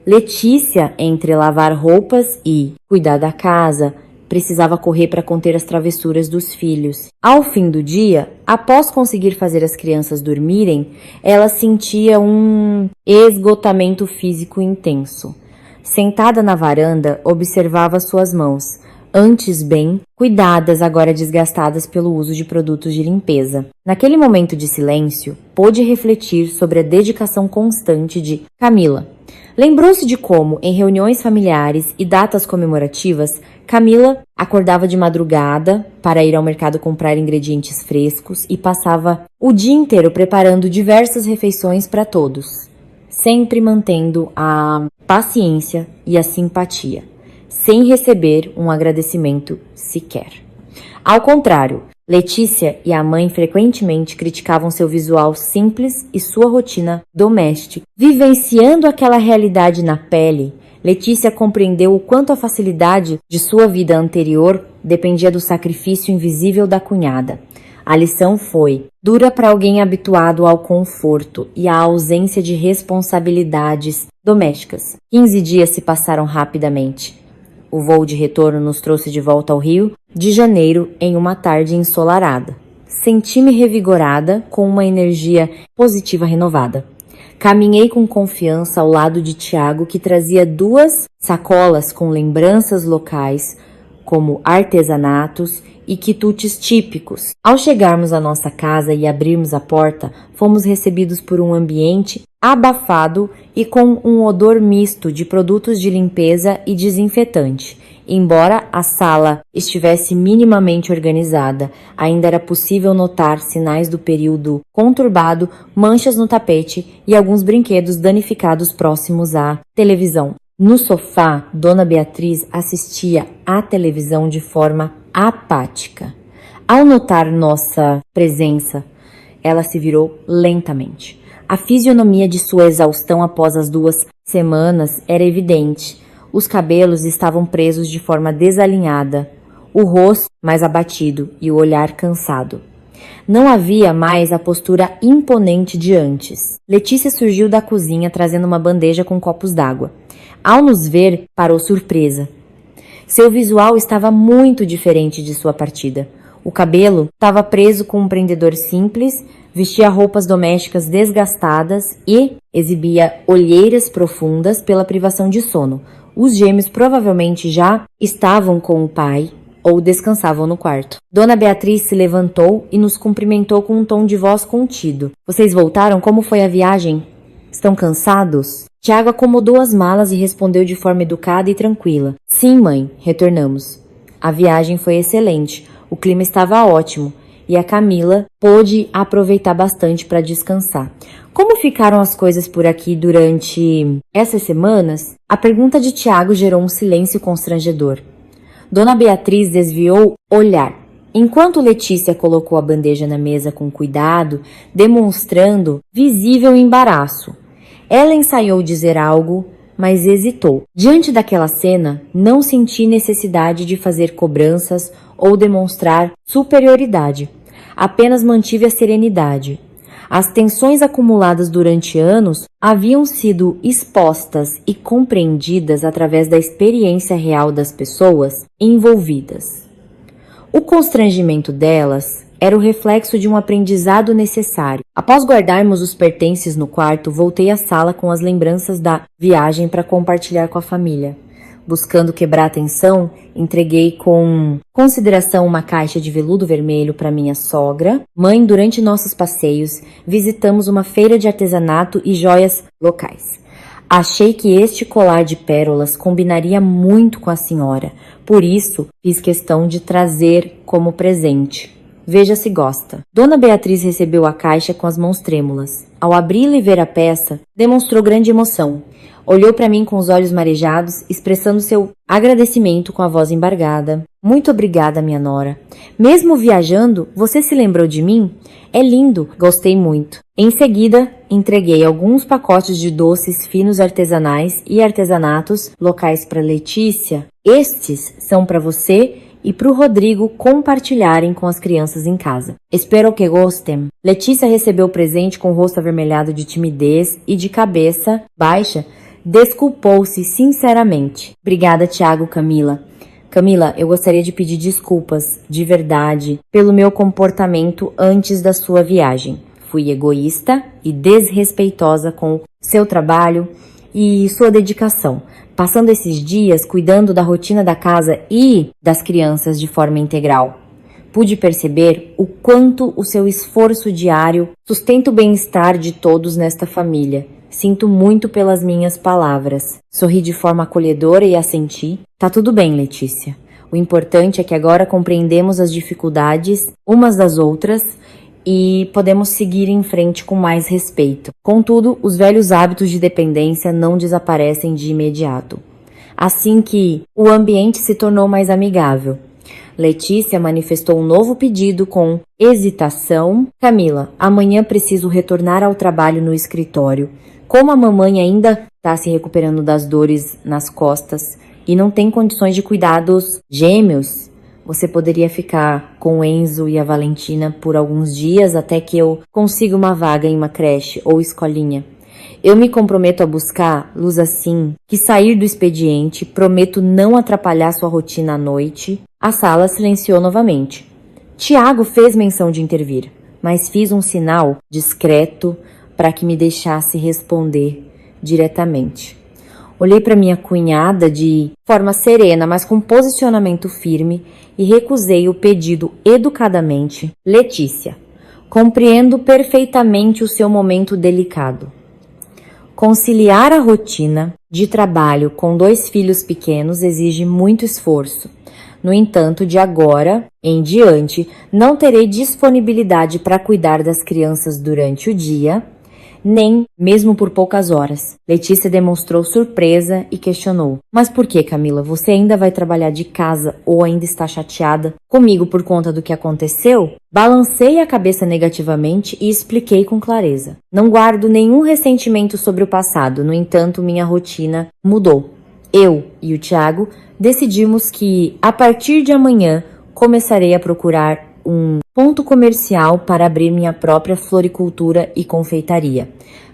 Speaker 1: Letícia, entre lavar roupas e cuidar da casa, precisava correr para conter as travessuras dos filhos. Ao fim do dia, após conseguir fazer as crianças dormirem, ela sentia um esgotamento físico intenso. Sentada na varanda, observava suas mãos, antes bem cuidadas, agora desgastadas pelo uso de produtos de limpeza. Naquele momento de silêncio, pôde refletir sobre a dedicação constante de Camila. Lembrou-se de como, em reuniões familiares e datas comemorativas, Camila acordava de madrugada para ir ao mercado comprar ingredientes frescos e passava o dia inteiro preparando diversas refeições para todos, sempre mantendo a paciência e a simpatia, sem receber um agradecimento sequer. Ao contrário, Letícia e a mãe frequentemente criticavam seu visual simples e sua rotina doméstica. Vivenciando aquela realidade na pele, Letícia compreendeu o quanto a facilidade de sua vida anterior dependia do sacrifício invisível da cunhada. A lição foi dura para alguém habituado ao conforto e à ausência de responsabilidades domésticas. 15 dias se passaram rapidamente. O voo de retorno nos trouxe de volta ao Rio de Janeiro em uma tarde ensolarada. Senti-me revigorada, com uma energia positiva renovada. Caminhei com confiança ao lado de Tiago, que trazia 2 sacolas com lembranças locais, como artesanatos e quitutes típicos. Ao chegarmos à nossa casa e abrirmos a porta, fomos recebidos por um ambiente abafado e com um odor misto de produtos de limpeza e desinfetante. Embora a sala estivesse minimamente organizada, ainda era possível notar sinais do período conturbado, manchas no tapete e alguns brinquedos danificados próximos à televisão. No sofá, Dona Beatriz assistia à televisão de forma apática. Ao notar nossa presença, ela se virou lentamente. A fisionomia de sua exaustão após as 2 semanas era evidente. Os cabelos estavam presos de forma desalinhada, o rosto mais abatido e o olhar cansado. Não havia mais a postura imponente de antes. Letícia surgiu da cozinha trazendo uma bandeja com copos d'água. Ao nos ver, parou surpresa. Seu visual estava muito diferente de sua partida. O cabelo estava preso com um prendedor simples, vestia roupas domésticas desgastadas e exibia olheiras profundas pela privação de sono. Os gêmeos provavelmente já estavam com o pai ou descansavam no quarto. Dona Beatriz se levantou e nos cumprimentou com um tom de voz contido. Vocês voltaram? Como foi a viagem? Estão cansados? Tiago acomodou as malas e respondeu de forma educada e tranquila. Sim, mãe, retornamos. A viagem foi excelente. O clima estava ótimo e a Camila pôde aproveitar bastante para descansar. Como ficaram as coisas por aqui durante essas semanas? A pergunta de Tiago gerou um silêncio constrangedor. Dona Beatriz desviou o olhar, enquanto Letícia colocou a bandeja na mesa com cuidado, demonstrando visível embaraço. Ela ensaiou dizer algo, mas hesitou. Diante daquela cena, não senti necessidade de fazer cobranças ou demonstrar superioridade. Apenas mantive a serenidade. As tensões acumuladas durante anos haviam sido expostas e compreendidas através da experiência real das pessoas envolvidas. O constrangimento delas era o reflexo de um aprendizado necessário. Após guardarmos os pertences no quarto, voltei à sala com as lembranças da viagem para compartilhar com a família. Buscando quebrar a tensão, entreguei com consideração uma caixa de veludo vermelho para minha sogra. Mãe, durante nossos passeios, visitamos uma feira de artesanato e joias locais. Achei que este colar de pérolas combinaria muito com a senhora, por isso fiz questão de trazer como presente. Veja se gosta. Dona Beatriz recebeu a caixa com as mãos trêmulas. Ao abri-la e ver a peça, demonstrou grande emoção. Olhou para mim com os olhos marejados, expressando seu agradecimento com a voz embargada. Muito obrigada, minha nora. Mesmo viajando, você se lembrou de mim? É lindo, gostei muito. Em seguida, entreguei alguns pacotes de doces finos artesanais e artesanatos locais para Letícia. Estes são para você e para o Rodrigo compartilharem com as crianças em casa. Espero que gostem. Letícia recebeu o presente com o rosto avermelhado de timidez e de cabeça baixa, desculpou-se sinceramente. Obrigada, Tiago, Camila. Camila, eu gostaria de pedir desculpas, de verdade, pelo meu comportamento antes da sua viagem. Fui egoísta e desrespeitosa com seu trabalho e sua dedicação, passando esses dias cuidando da rotina da casa e das crianças de forma integral. Pude perceber o quanto o seu esforço diário sustenta o bem-estar de todos nesta família. Sinto muito pelas minhas palavras. Sorri de forma acolhedora e assenti. Tá tudo bem, Letícia. O importante é que agora compreendemos as dificuldades umas das outras e podemos seguir em frente com mais respeito. Contudo, os velhos hábitos de dependência não desaparecem de imediato. Assim que o ambiente se tornou mais amigável, Letícia manifestou um novo pedido com hesitação. Camila, amanhã preciso retornar ao trabalho no escritório. Como a mamãe ainda está se recuperando das dores nas costas e não tem condições de cuidar dos gêmeos, você poderia ficar com o Enzo e a Valentina por alguns dias até que eu consiga uma vaga em uma creche ou escolinha. Eu me comprometo a buscar luz assim que sair do expediente, prometo não atrapalhar sua rotina à noite. A sala silenciou novamente. Tiago fez menção de intervir, mas fiz um sinal discreto para que me deixasse responder diretamente. Olhei para minha cunhada de forma serena, mas com posicionamento firme e recusei o pedido educadamente. Letícia, compreendo perfeitamente o seu momento delicado. Conciliar a rotina de trabalho com 2 filhos pequenos exige muito esforço. No entanto, de agora em diante, não terei disponibilidade para cuidar das crianças durante o dia, nem mesmo por poucas horas. Letícia demonstrou surpresa e questionou. Mas por que, Camila? Você ainda vai trabalhar de casa ou ainda está chateada comigo por conta do que aconteceu? Balancei a cabeça negativamente e expliquei com clareza. Não guardo nenhum ressentimento sobre o passado, no entanto, minha rotina mudou. Eu e o Thiago decidimos que, a partir de amanhã, começarei a procurar um ponto comercial para abrir minha própria floricultura e confeitaria.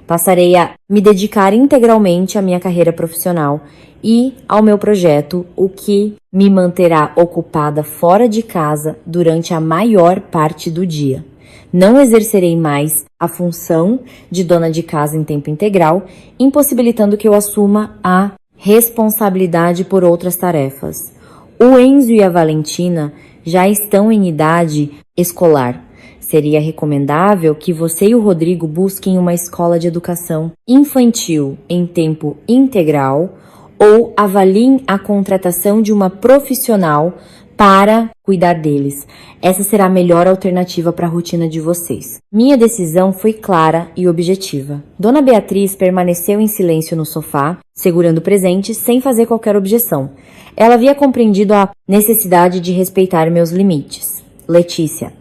Speaker 1: Passarei a me dedicar integralmente à minha carreira profissional e ao meu projeto, o que me manterá ocupada fora de casa durante a maior parte do dia. Não exercerei mais a função de dona de casa em tempo integral, impossibilitando que eu assuma a responsabilidade por outras tarefas. O Enzo e a Valentina já estão em idade escolar. Seria recomendável que você e o Rodrigo busquem uma escola de educação infantil em tempo integral ou avaliem a contratação de uma profissional para cuidar deles. Essa será a melhor alternativa para a rotina de vocês. Minha decisão foi clara e objetiva. Dona Beatriz permaneceu em silêncio no sofá, segurando o presente, sem fazer qualquer objeção. Ela havia compreendido a necessidade de respeitar meus limites. Letícia,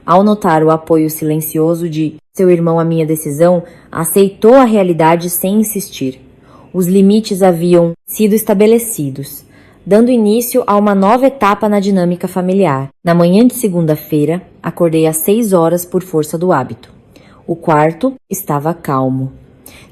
Speaker 1: ao notar o apoio silencioso de seu irmão à minha decisão, aceitou a realidade sem insistir. Os limites haviam sido estabelecidos, dando início a uma nova etapa na dinâmica familiar. Na manhã de segunda-feira, acordei às 6 horas por força do hábito. O quarto estava calmo.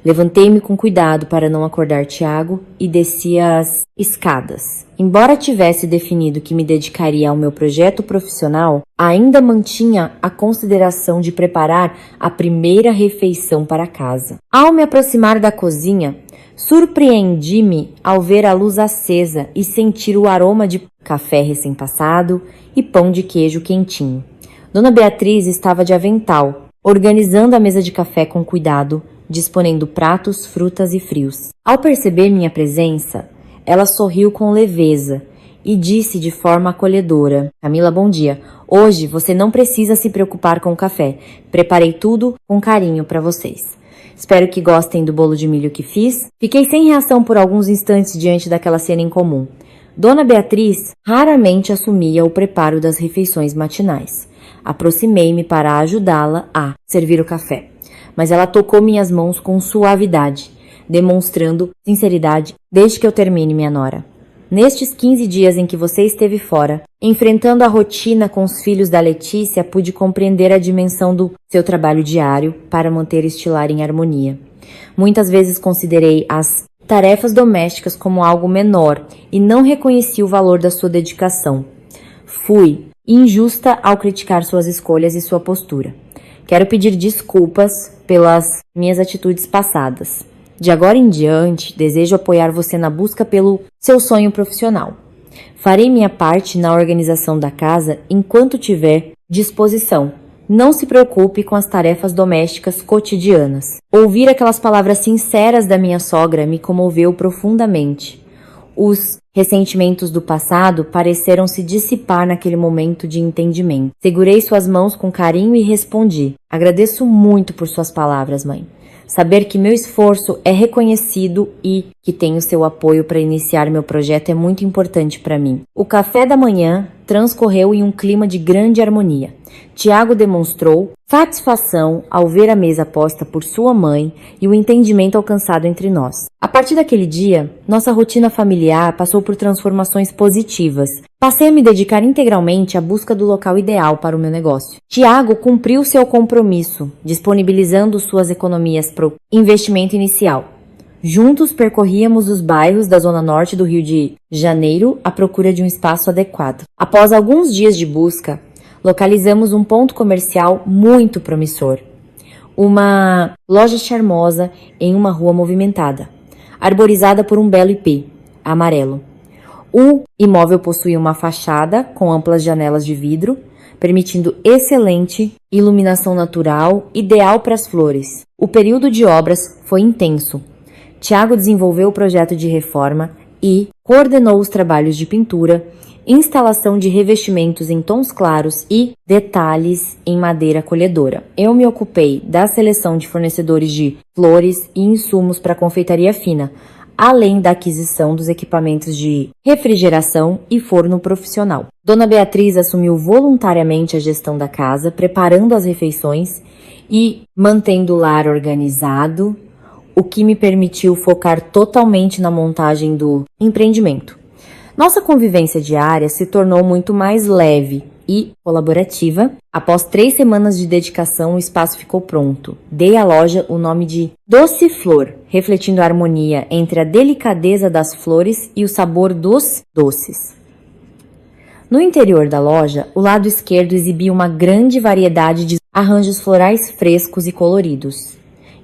Speaker 1: Levantei-me com cuidado para não acordar Thiago e desci as escadas. Embora tivesse definido que me dedicaria ao meu projeto profissional, ainda mantinha a consideração de preparar a primeira refeição para casa. Ao me aproximar da cozinha, surpreendi-me ao ver a luz acesa e sentir o aroma de café recém-passado e pão de queijo quentinho. Dona Beatriz estava de avental, organizando a mesa de café com cuidado, dispondo pratos, frutas e frios. Ao perceber minha presença, ela sorriu com leveza e disse de forma acolhedora: Camila, bom dia. Hoje você não precisa se preocupar com o café. Preparei tudo com carinho para vocês. Espero que gostem do bolo de milho que fiz. Fiquei sem reação por alguns instantes diante daquela cena incomum. Dona Beatriz raramente assumia o preparo das refeições matinais. Aproximei-me para ajudá-la a servir o café, mas ela tocou minhas mãos com suavidade, demonstrando sinceridade desde que eu termine, minha nora. Nestes 15 dias em que você esteve fora, enfrentando a rotina com os filhos da Letícia, pude compreender a dimensão do seu trabalho diário para manter este lar em harmonia. Muitas vezes considerei as tarefas domésticas como algo menor e não reconheci o valor da sua dedicação. Fui injusta ao criticar suas escolhas e sua postura. Quero pedir desculpas pelas minhas atitudes passadas. De agora em diante, desejo apoiar você na busca pelo seu sonho profissional. Farei minha parte na organização da casa enquanto tiver disposição. Não se preocupe com as tarefas domésticas cotidianas. Ouvir aquelas palavras sinceras da minha sogra me comoveu profundamente. Os ressentimentos do passado pareceram se dissipar naquele momento de entendimento. Segurei suas mãos com carinho e respondi: agradeço muito por suas palavras, mãe. Saber que meu esforço é reconhecido e que tenho seu apoio para iniciar meu projeto é muito importante para mim. O café da manhã transcorreu em um clima de grande harmonia. Tiago demonstrou satisfação ao ver a mesa posta por sua mãe e o entendimento alcançado entre nós. A partir daquele dia, nossa rotina familiar passou por transformações positivas. Passei a me dedicar integralmente à busca do local ideal para o meu negócio. Tiago cumpriu seu compromisso, disponibilizando suas economias para o investimento inicial. Juntos percorríamos os bairros da zona norte do Rio de Janeiro à procura de um espaço adequado. Após alguns dias de busca, localizamos um ponto comercial muito promissor. Uma loja charmosa em uma rua movimentada, arborizada por um belo ipê amarelo. O imóvel possuía uma fachada com amplas janelas de vidro, permitindo excelente iluminação natural, ideal para as flores. O período de obras foi intenso. Tiago desenvolveu o projeto de reforma e coordenou os trabalhos de pintura, instalação de revestimentos em tons claros e detalhes em madeira acolhedora. Eu me ocupei da seleção de fornecedores de flores e insumos para confeitaria fina, além da aquisição dos equipamentos de refrigeração e forno profissional. Dona Beatriz assumiu voluntariamente a gestão da casa, preparando as refeições e mantendo o lar organizado, o que me permitiu focar totalmente na montagem do empreendimento. Nossa convivência diária se tornou muito mais leve e colaborativa. Após 3 semanas de dedicação, o espaço ficou pronto. Dei à loja o nome de Doce Flor, refletindo a harmonia entre a delicadeza das flores e o sabor dos doces. No interior da loja, o lado esquerdo exibia uma grande variedade de arranjos florais frescos e coloridos,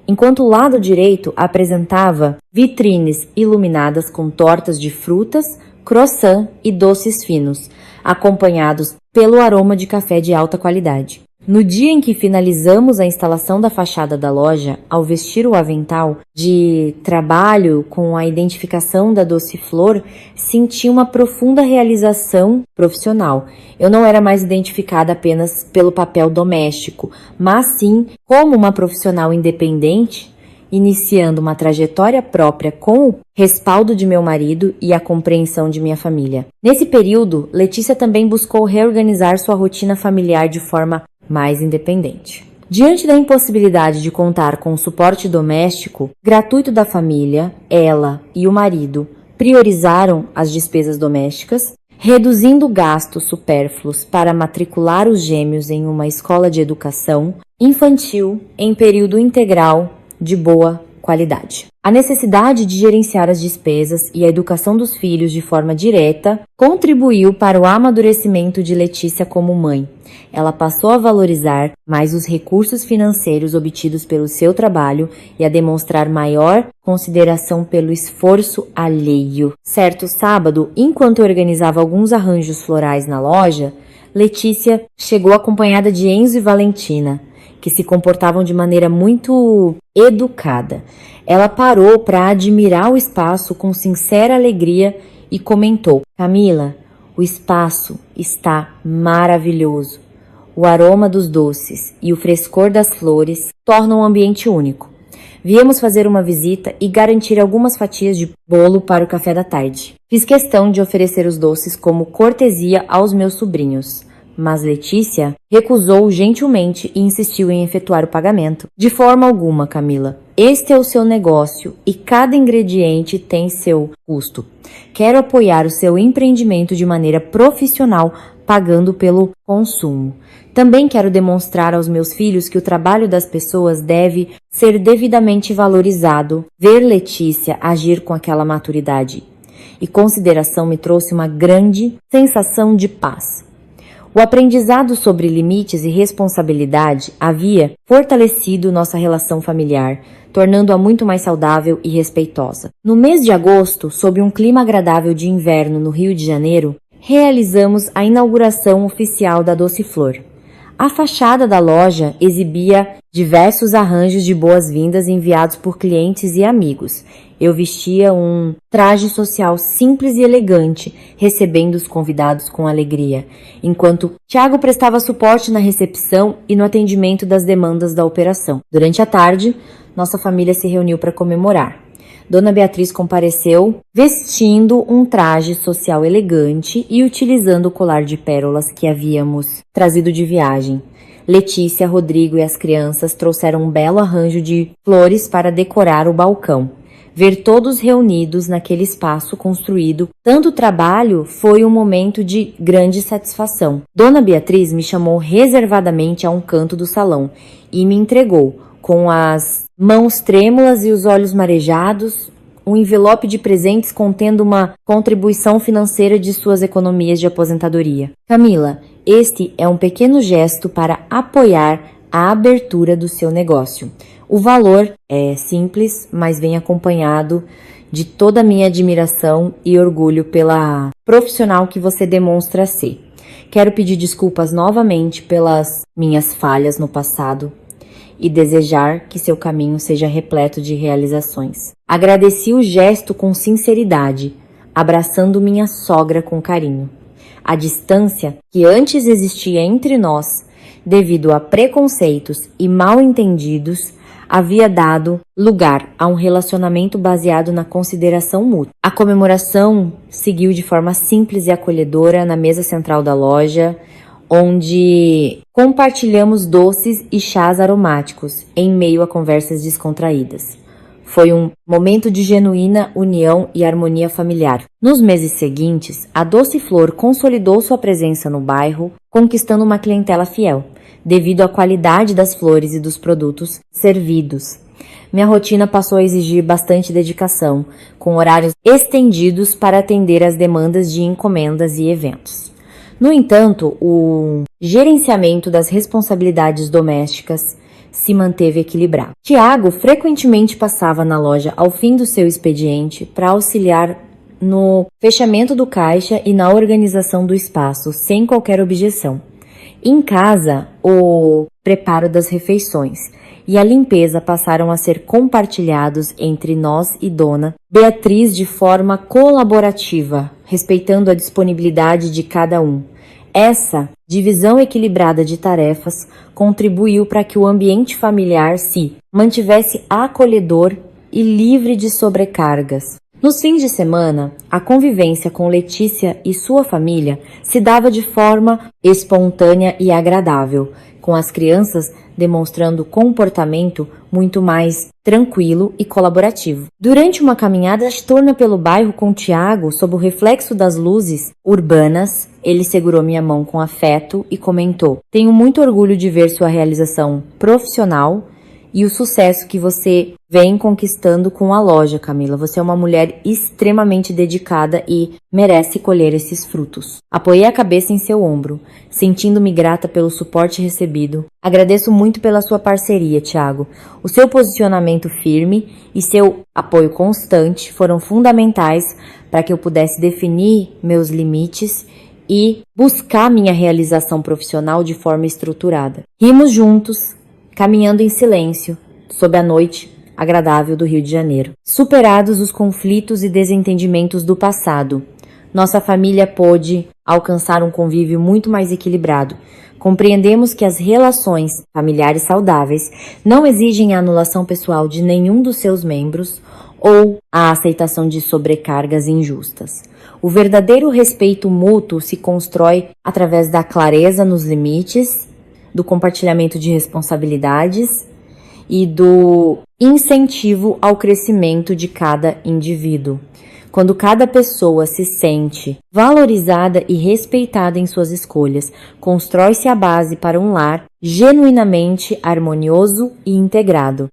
Speaker 1: enquanto o lado direito apresentava vitrines iluminadas com tortas de frutas, croissant e doces finos, acompanhados pelo aroma de café de alta qualidade. No dia em que finalizamos a instalação da fachada da loja, ao vestir o avental de trabalho com a identificação da Doce Flor, senti uma profunda realização profissional. Eu não era mais identificada apenas pelo papel doméstico, mas sim como uma profissional independente, iniciando uma trajetória própria com o respaldo de meu marido e a compreensão de minha família. Nesse período, Letícia também buscou reorganizar sua rotina familiar de forma mais independente. Diante da impossibilidade de contar com o suporte doméstico gratuito da família, ela e o marido priorizaram as despesas domésticas, reduzindo gastos supérfluos para matricular os gêmeos em uma escola de educação infantil em período integral de boa qualidade. A necessidade de gerenciar as despesas e a educação dos filhos de forma direta contribuiu para o amadurecimento de Letícia como mãe. Ela passou a valorizar mais os recursos financeiros obtidos pelo seu trabalho e a demonstrar maior consideração pelo esforço alheio. Certo sábado, enquanto eu organizava alguns arranjos florais na loja, Letícia chegou acompanhada de Enzo e Valentina, que se comportavam de maneira muito educada. Ela parou para admirar o espaço com sincera alegria e comentou: Camila, o espaço está maravilhoso. O aroma dos doces e o frescor das flores tornam o ambiente único. Viemos fazer uma visita e garantir algumas fatias de bolo para o café da tarde. Fiz questão de oferecer os doces como cortesia aos meus sobrinhos, mas Letícia recusou gentilmente e insistiu em efetuar o pagamento. De forma alguma, Camila. Este é o seu negócio e cada ingrediente tem seu custo. Quero apoiar o seu empreendimento de maneira profissional, pagando pelo consumo. Também quero demonstrar aos meus filhos que o trabalho das pessoas deve ser devidamente valorizado. Ver Letícia agir com aquela maturidade e consideração me trouxe uma grande sensação de paz. O aprendizado sobre limites e responsabilidade havia fortalecido nossa relação familiar, tornando-a muito mais saudável e respeitosa. No mês de agosto, sob um clima agradável de inverno no Rio de Janeiro, realizamos a inauguração oficial da Doce Flor. A fachada da loja exibia diversos arranjos de boas-vindas enviados por clientes e amigos. Eu vestia um traje social simples e elegante, recebendo os convidados com alegria, enquanto Tiago prestava suporte na recepção e no atendimento das demandas da operação. Durante a tarde, nossa família se reuniu para comemorar. Dona Beatriz compareceu vestindo um traje social elegante e utilizando o colar de pérolas que havíamos trazido de viagem. Letícia, Rodrigo e as crianças trouxeram um belo arranjo de flores para decorar o balcão. Ver todos reunidos naquele espaço construído, tanto trabalho, foi um momento de grande satisfação. Dona Beatriz me chamou reservadamente a um canto do salão e me entregou, com as mãos trêmulas e os olhos marejados, um envelope de presentes contendo uma contribuição financeira de suas economias de aposentadoria. Camila, este é um pequeno gesto para apoiar a abertura do seu negócio. O valor é simples, mas vem acompanhado de toda a minha admiração e orgulho pela profissional que você demonstra ser. Quero pedir desculpas novamente pelas minhas falhas no passado e desejar que seu caminho seja repleto de realizações. Agradeci o gesto com sinceridade, abraçando minha sogra com carinho. A distância que antes existia entre nós, devido a preconceitos e mal-entendidos, havia dado lugar a um relacionamento baseado na consideração mútua. A comemoração seguiu de forma simples e acolhedora na mesa central da loja, onde compartilhamos doces e chás aromáticos em meio a conversas descontraídas. Foi um momento de genuína união e harmonia familiar. Nos meses seguintes, a Doce Flor consolidou sua presença no bairro, conquistando uma clientela fiel, devido à qualidade das flores e dos produtos servidos. Minha rotina passou a exigir bastante dedicação, com horários estendidos para atender às demandas de encomendas e eventos. No entanto, o gerenciamento das responsabilidades domésticas se manteve equilibrado. Tiago frequentemente passava na loja ao fim do seu expediente para auxiliar no fechamento do caixa e na organização do espaço, sem qualquer objeção. Em casa, o preparo das refeições e a limpeza passaram a ser compartilhados entre nós e Dona Beatriz de forma colaborativa, respeitando a disponibilidade de cada um. Essa divisão equilibrada de tarefas contribuiu para que o ambiente familiar se mantivesse acolhedor e livre de sobrecargas. Nos fins de semana, a convivência com Letícia e sua família se dava de forma espontânea e agradável, com as crianças demonstrando comportamento muito mais tranquilo e colaborativo. Durante uma caminhada noturna pelo bairro com Tiago, sob o reflexo das luzes urbanas, ele segurou minha mão com afeto e comentou: "Tenho muito orgulho de ver sua realização profissional e o sucesso que você vem conquistando com a loja, Camila. Você é uma mulher extremamente dedicada e merece colher esses frutos." Apoiei a cabeça em seu ombro, sentindo-me grata pelo suporte recebido. Agradeço muito pela sua parceria, Tiago. O seu posicionamento firme e seu apoio constante foram fundamentais para que eu pudesse definir meus limites e buscar minha realização profissional de forma estruturada. Rimos juntos, caminhando em silêncio, sob a noite agradável do Rio de Janeiro. Superados os conflitos e desentendimentos do passado, nossa família pôde alcançar um convívio muito mais equilibrado. Compreendemos que as relações familiares saudáveis não exigem a anulação pessoal de nenhum dos seus membros ou a aceitação de sobrecargas injustas. O verdadeiro respeito mútuo se constrói através da clareza nos limites, do compartilhamento de responsabilidades e do incentivo ao crescimento de cada indivíduo. Quando cada pessoa se sente valorizada e respeitada em suas escolhas, constrói-se a base para um lar genuinamente harmonioso e integrado.